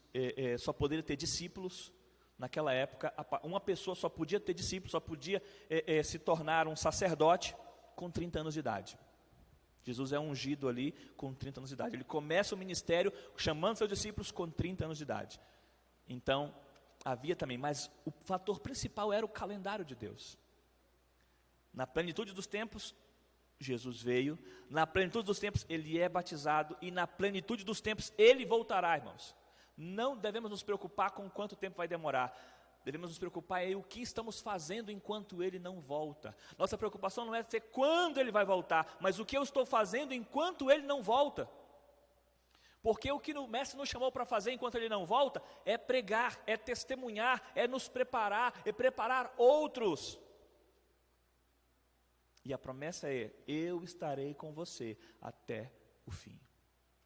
só poderia ter discípulos. Naquela época, uma pessoa só podia ter discípulos, só podia se tornar um sacerdote com 30 anos de idade. Jesus é ungido ali com 30 anos de idade. Ele começa o ministério chamando seus discípulos com 30 anos de idade. Então, havia também, mas o fator principal era o calendário de Deus. Na plenitude dos tempos, Jesus veio, na plenitude dos tempos ele é batizado, e na plenitude dos tempos ele voltará, irmãos. Não devemos nos preocupar com quanto tempo vai demorar, devemos nos preocupar em o que estamos fazendo enquanto ele não volta. Nossa preocupação não é ser quando ele vai voltar, mas o que eu estou fazendo enquanto ele não volta. Porque o que o mestre nos chamou para fazer enquanto ele não volta é pregar, é testemunhar, é nos preparar, é preparar outros. E a promessa é: eu estarei com você até o fim.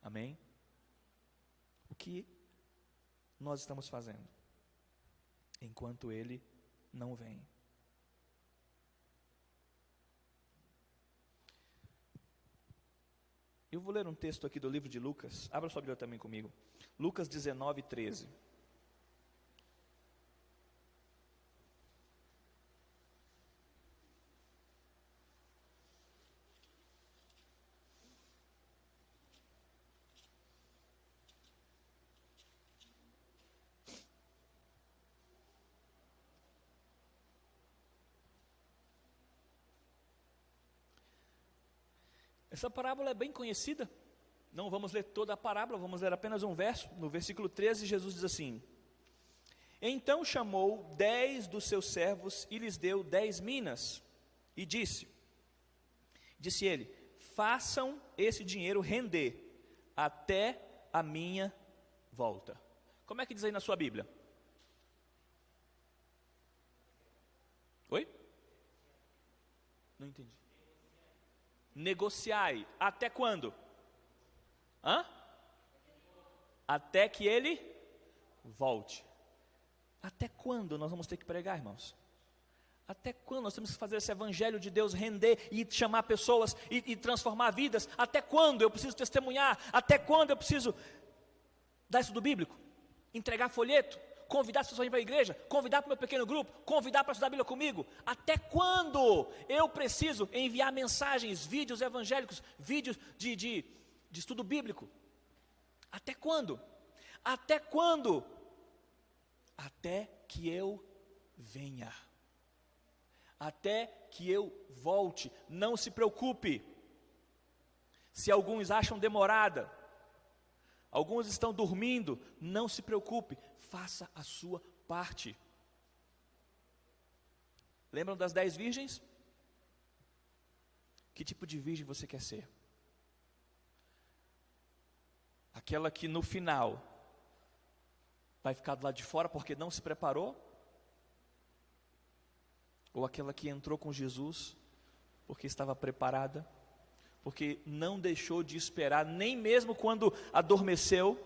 Amém? O que nós estamos fazendo enquanto ele não vem? Eu vou ler um texto aqui do livro de Lucas. Abra sua Bíblia também comigo. Lucas 19, 13. Essa parábola é bem conhecida, não vamos ler toda a parábola, vamos ler apenas um verso. No versículo 13, Jesus diz assim: então chamou 10 dos seus servos e lhes deu 10 minas, e disse ele: façam esse dinheiro render até a minha volta. Como é que diz aí na sua Bíblia? Oi? Não entendi. Negociai. Até quando? Até que ele volte. Até quando nós vamos ter que pregar, irmãos? Até quando nós temos que fazer esse evangelho de Deus render e chamar pessoas e transformar vidas? Até quando eu preciso testemunhar? Até quando eu preciso dar estudo bíblico? Entregar folheto? Convidar as pessoas a ir para a igreja, convidar para o meu pequeno grupo, convidar para estudar a Bíblia comigo. Até quando eu preciso enviar mensagens, vídeos evangélicos, vídeos de estudo bíblico? Até quando? Até quando? Até que eu venha. Até que eu volte. Não se preocupe se alguns acham demorada, alguns estão dormindo, não se preocupe, faça a sua parte. Lembram das 10 virgens? Que tipo de virgem você quer ser? Aquela que no final vai ficar do lado de fora porque não se preparou? Ou aquela que entrou com Jesus porque estava preparada, porque não deixou de esperar, nem mesmo quando adormeceu?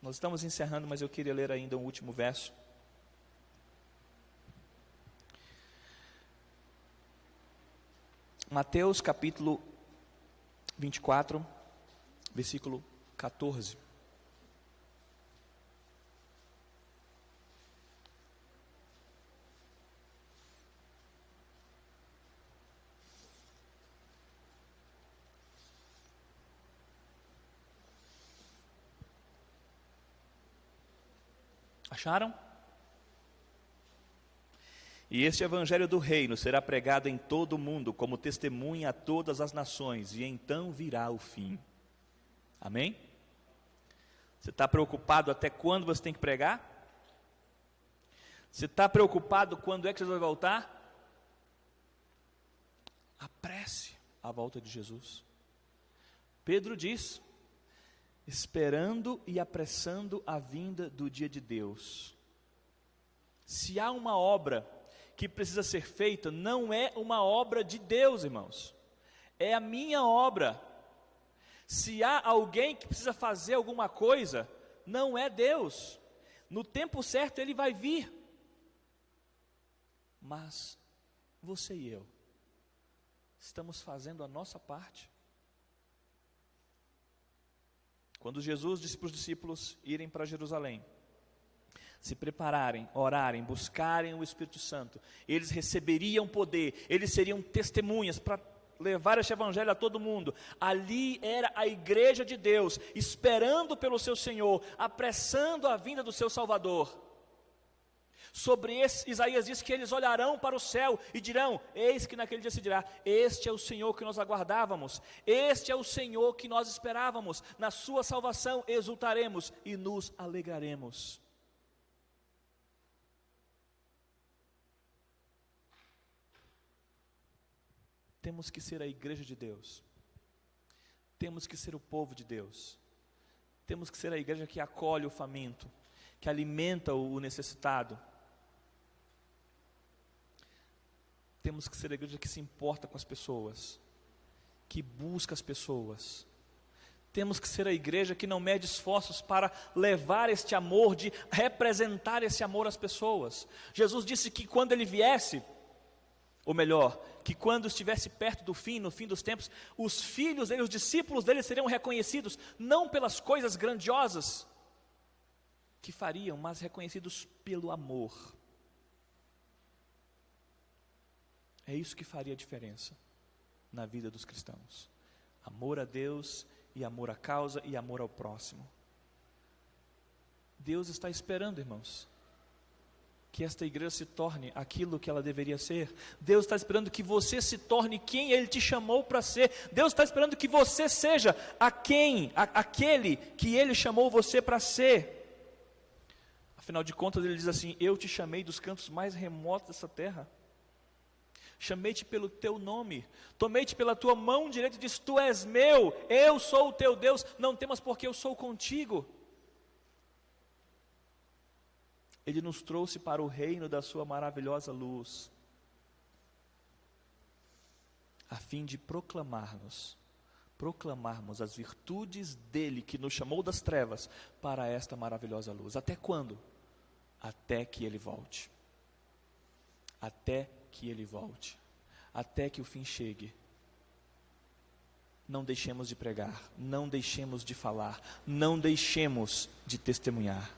Nós estamos encerrando, mas eu queria ler ainda um último verso. Mateus capítulo 24, versículo 14. Acharam? E este evangelho do reino será pregado em todo o mundo como testemunha a todas as nações, e então virá o fim. Amém? Você está preocupado até quando você tem que pregar? Você está preocupado quando é que Jesus vai voltar? Apresse a volta de Jesus. Pedro diz: esperando e apressando a vinda do dia de Deus. Se há uma obra que precisa ser feita, não é uma obra de Deus, irmãos, é a minha obra. Se há alguém que precisa fazer alguma coisa, não é Deus. No tempo certo ele vai vir. Mas você e eu estamos fazendo a nossa parte? Quando Jesus disse para os discípulos irem para Jerusalém, se prepararem, orarem, buscarem o Espírito Santo, eles receberiam poder, eles seriam testemunhas para levar este evangelho a todo mundo. Ali era a igreja de Deus, esperando pelo seu Senhor, apressando a vinda do seu Salvador. Sobre esse, Isaías diz que eles olharão para o céu e dirão: eis que naquele dia se dirá, este é o Senhor que nós aguardávamos, este é o Senhor que nós esperávamos, na sua salvação exultaremos e nos alegraremos. Temos que ser a igreja de Deus, temos que ser o povo de Deus, temos que ser a igreja que acolhe o faminto, que alimenta o necessitado. Temos que ser a igreja que se importa com as pessoas, que busca as pessoas. Temos que ser a igreja que não mede esforços para levar este amor, de representar esse amor às pessoas. Jesus disse que quando Ele viesse, ou melhor, que quando estivesse perto do fim, no fim dos tempos, os filhos dele, os discípulos dele seriam reconhecidos, não pelas coisas grandiosas que fariam, mas reconhecidos pelo amor. É isso que faria a diferença na vida dos cristãos. Amor a Deus e amor à causa e amor ao próximo. Deus está esperando, irmãos, que esta igreja se torne aquilo que ela deveria ser. Deus está esperando que você se torne quem Ele te chamou para ser. Deus está esperando que você seja aquele que Ele chamou você para ser. Afinal de contas, Ele diz assim: eu te chamei dos cantos mais remotos dessa terra. Chamei-te pelo teu nome, tomei-te pela tua mão direita e disse: tu és meu, eu sou o teu Deus, não temas porque eu sou contigo. Ele nos trouxe para o reino da sua maravilhosa luz, a fim de proclamarmos as virtudes dele que nos chamou das trevas para esta maravilhosa luz. Até quando? Até que ele volte. Até que ele volte, até que o fim chegue. Não deixemos de pregar, não deixemos de falar, não deixemos de testemunhar.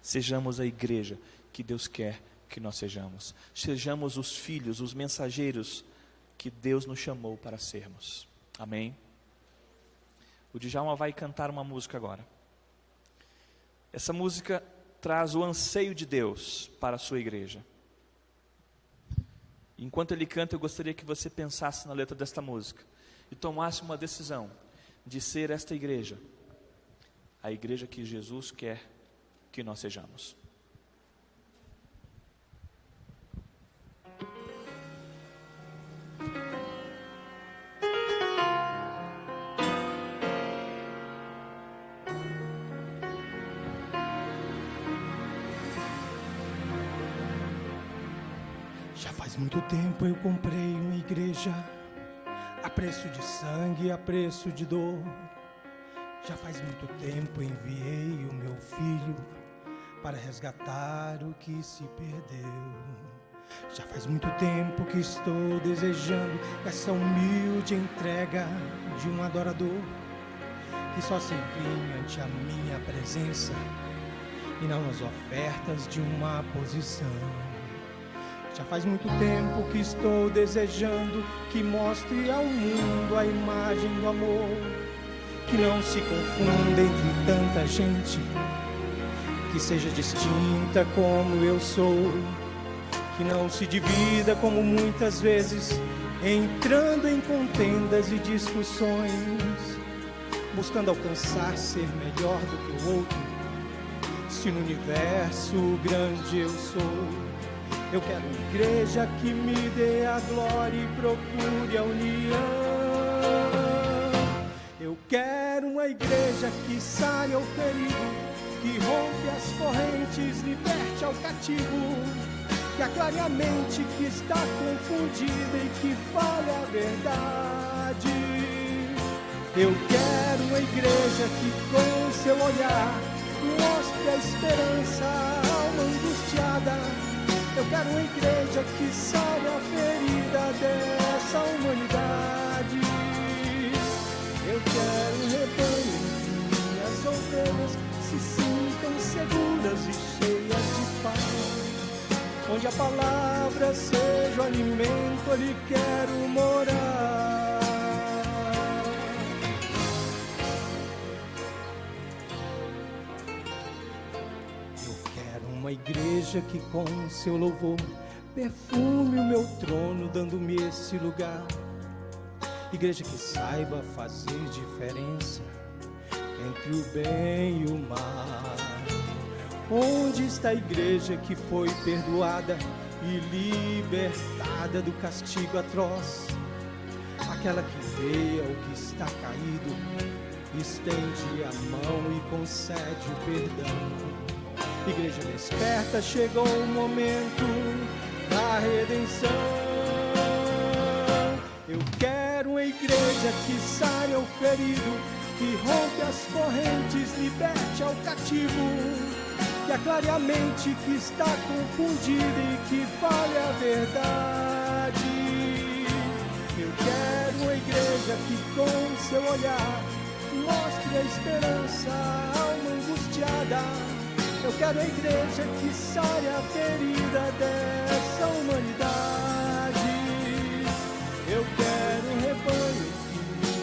Sejamos a igreja que Deus quer que nós sejamos. Sejamos os filhos, os mensageiros que Deus nos chamou para sermos. Amém? O Djalma vai cantar uma música agora. Essa música traz o anseio de Deus para a sua igreja. Enquanto ele canta, eu gostaria que você pensasse na letra desta música e tomasse uma decisão de ser esta igreja, a igreja que Jesus quer que nós sejamos. Já faz muito tempo eu comprei uma igreja, a preço de sangue, a preço de dor. Já faz muito tempo enviei o meu filho para resgatar o que se perdeu. Já faz muito tempo que estou desejando essa humilde entrega de um adorador que só se inclina ante a minha presença e não nas ofertas de uma posição. Já faz muito tempo que estou desejando que mostre ao mundo a imagem do amor, que não se confunda entre tanta gente, que seja distinta como eu sou, que não se divida como muitas vezes, entrando em contendas e discussões, buscando alcançar ser melhor do que o outro. Se no universo grande eu sou, eu quero uma igreja que me dê a glória e procure a união. Eu quero uma igreja que sare ao ferido, que rompe as correntes, liberte ao cativo, que aclare a mente que está confundida e que fale a verdade. Eu quero uma igreja que com seu olhar mostre a esperança à alma angustiada. Eu quero uma igreja que sare a ferida dessa humanidade. Eu quero um rebanho em que minhas ovelhas se sintam seguras e cheias de paz, onde a palavra seja o alimento, ali quero morar. Eu quero uma igreja que com seu louvor perfume o meu trono, dando-me esse lugar. Igreja que saiba fazer diferença entre o bem e o mal. Onde está a igreja que foi perdoada e libertada do castigo atroz? Aquela que vê o que está caído, estende a mão e concede o perdão. Igreja desperta, chegou o momento da redenção. Eu quero uma igreja que sare ao ferido, que rompe as correntes, liberte ao cativo, que aclare a mente que está confundida e que fale a verdade. Eu quero uma igreja que com seu olhar mostre a esperança à alma angustiada. Eu quero a igreja que sare a ferida dessa humanidade. Eu quero um rebanho que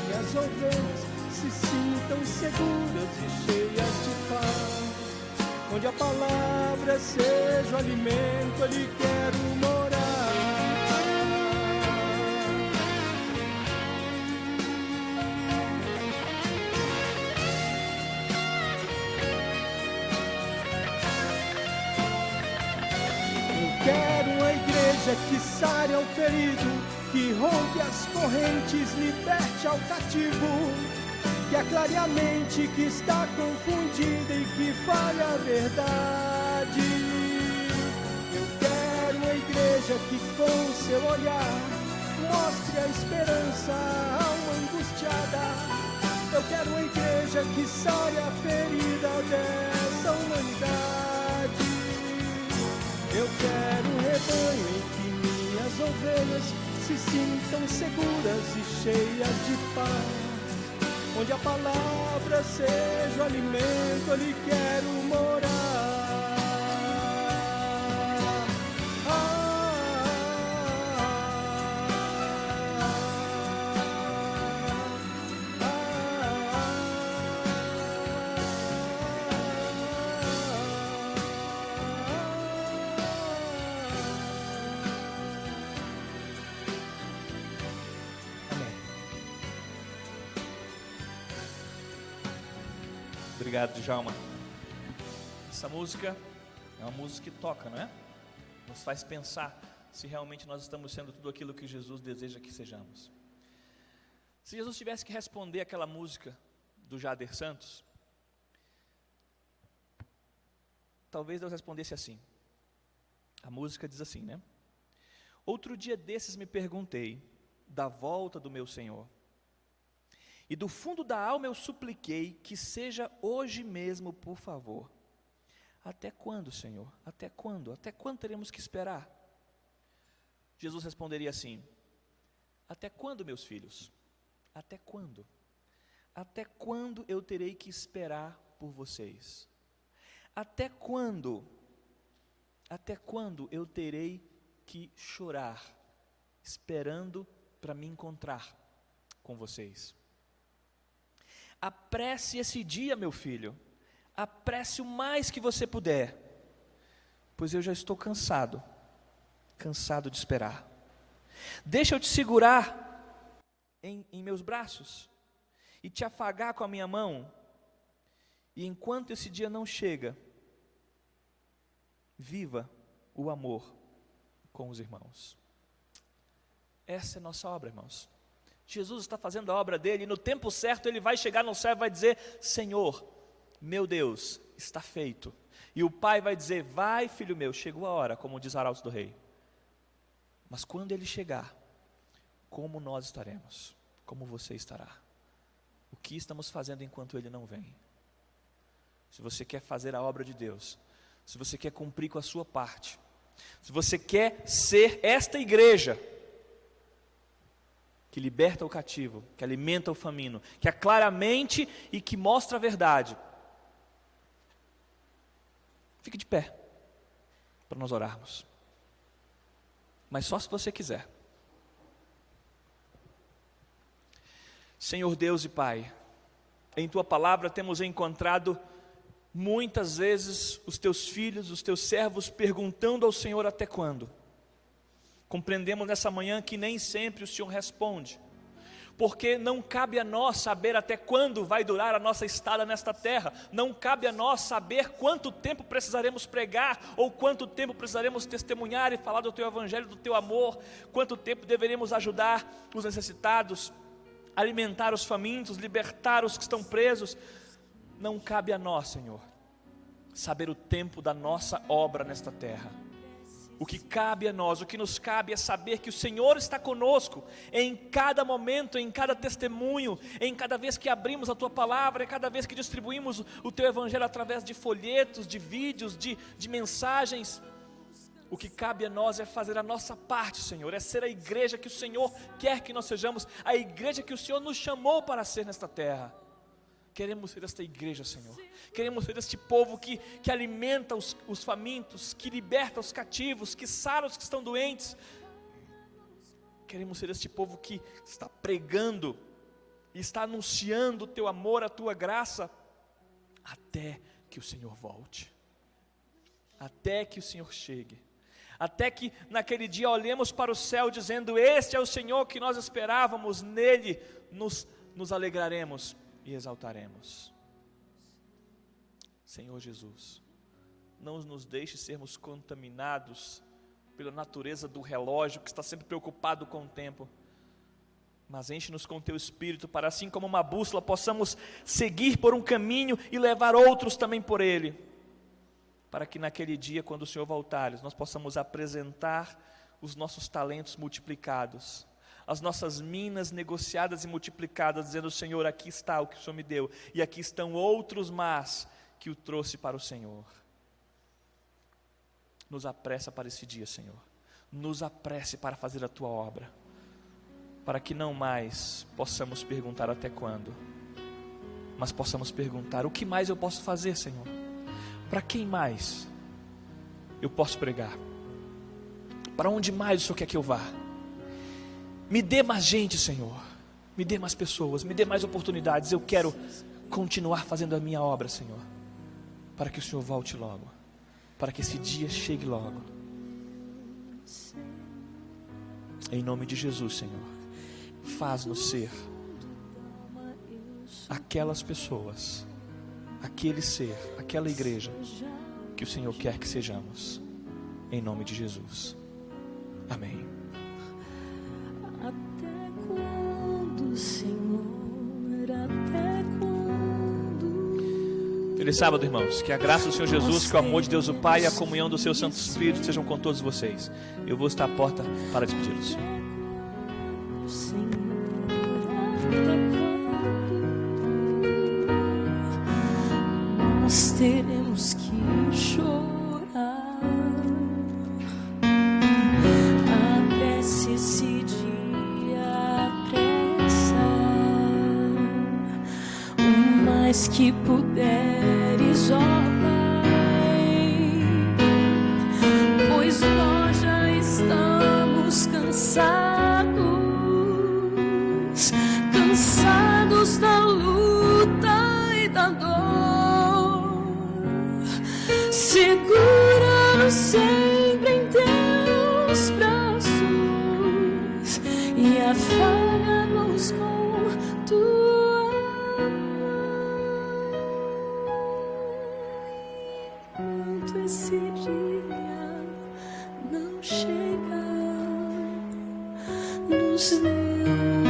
minhas ovelhas se sintam seguras e cheias de paz. Onde a palavra seja o alimento, ali quero morar. Eu quero uma igreja que sare ao ferido, que rompe as correntes, liberte ao cativo, que aclare a mente que está confundida e que fale a verdade. Eu quero uma igreja que com seu olhar mostre a esperança à alma angustiada. Eu quero uma igreja que sare a ferida dessa humanidade. Eu quero um rebanho em que minhas ovelhas se sintam seguras e cheias de paz. Onde a palavra seja o alimento, ali quero morar. Obrigado, Djalma. Essa música é uma música que toca, não é? Nos faz pensar se realmente nós estamos sendo tudo aquilo que Jesus deseja que sejamos. Se Jesus tivesse que responder aquela música do Jader Santos, talvez Deus respondesse assim. A música diz assim, né? Outro dia desses me perguntei da volta do meu Senhor. E do fundo da alma eu supliquei que seja hoje mesmo, por favor. Até quando, Senhor? Até quando? Até quando teremos que esperar? Jesus responderia assim: até quando, meus filhos? Até quando? Até quando eu terei que esperar por vocês? Até quando? Até quando eu terei que chorar, esperando para me encontrar com vocês? Apresse esse dia, meu filho, apresse o mais que você puder, pois eu já estou cansado de esperar. Deixa eu te segurar em meus braços e te afagar com a minha mão, e enquanto esse dia não chega, viva o amor com os irmãos. Essa é nossa obra, irmãos. Jesus está fazendo a obra dele, e no tempo certo ele vai chegar no céu e vai dizer: Senhor, meu Deus, está feito. E o Pai vai dizer: vai, filho meu, chegou a hora, como diz Arautos do Rei. Mas quando ele chegar, como nós estaremos? Como você estará? O que estamos fazendo enquanto ele não vem? Se você quer fazer a obra de Deus, se você quer cumprir com a sua parte, se você quer ser esta igreja que liberta o cativo, que alimenta o faminto, que aclara a mente e que mostra a verdade, fique de pé para nós orarmos. mas só se você quiser. Senhor Deus e Pai, em Tua palavra temos encontrado muitas vezes os Teus filhos, os Teus servos perguntando ao Senhor até quando. Compreendemos nessa manhã que nem sempre o Senhor responde, porque não cabe a nós saber até quando vai durar a nossa estada nesta terra, não cabe a nós saber quanto tempo precisaremos pregar, ou quanto tempo precisaremos testemunhar e falar do Teu Evangelho, do Teu amor, quanto tempo deveremos ajudar os necessitados, alimentar os famintos, libertar os que estão presos. Não cabe a nós, Senhor, saber o tempo da nossa obra nesta terra. O que cabe a nós, o que nos cabe é saber que o Senhor está conosco em cada momento, em cada testemunho, em cada vez que abrimos a Tua palavra, em cada vez que distribuímos o Teu Evangelho através de folhetos, de vídeos, de mensagens. O que cabe a nós é fazer a nossa parte, Senhor, é ser a igreja que o Senhor quer que nós sejamos, a igreja que o Senhor nos chamou para ser nesta terra. Queremos ser esta igreja, Senhor. Queremos ser este povo que alimenta os famintos, que liberta os cativos, que sara os que estão doentes. Queremos ser este povo que está pregando e está anunciando o Teu amor, a Tua graça, até que o Senhor volte, até que o Senhor chegue, até que naquele dia olhemos para o céu dizendo: este é o Senhor que nós esperávamos, nele nos alegraremos e exaltaremos. Senhor Jesus, não nos deixe sermos contaminados pela natureza do relógio que está sempre preocupado com o tempo, mas enche-nos com Teu Espírito para, assim como uma bússola, possamos seguir por um caminho e levar outros também por ele, para que naquele dia, quando o Senhor voltar, nós possamos apresentar os nossos talentos multiplicados, as nossas minas negociadas e multiplicadas, dizendo: Senhor, aqui está o que o Senhor me deu, e aqui estão outros mais que o trouxe para o Senhor. Nos apressa para esse dia, Senhor, nos apresse para fazer a Tua obra, para que não mais possamos perguntar até quando, mas possamos perguntar: o que mais eu posso fazer, Senhor? Para quem mais eu posso pregar? Para onde mais o Senhor quer que eu vá? Me dê mais gente, Senhor, me dê mais pessoas, me dê mais oportunidades. Eu quero continuar fazendo a minha obra, Senhor, para que o Senhor volte logo, para que esse dia chegue logo. Em nome de Jesus, Senhor, faz-nos ser aquelas pessoas, aquele ser, aquela igreja que o Senhor quer que sejamos. Em nome de Jesus. Amém. Até quando, Senhor, até quando? Feliz sábado, irmãos. Que a graça do Senhor Jesus, que o amor de Deus o Pai e a comunhão do seu Santo Espírito sejam com todos vocês. Eu vou estar à porta para despedi-los. Senhor, até quando nós teremos que chorar? Apresse esse dia, apressa o mais que puderes, ó Pai, pois nós já estamos cansados da luta e da dor. Segura-nos sempre em Teus braços e afaga-nos com Tua mão. Enquanto esse dia não chega, nos dê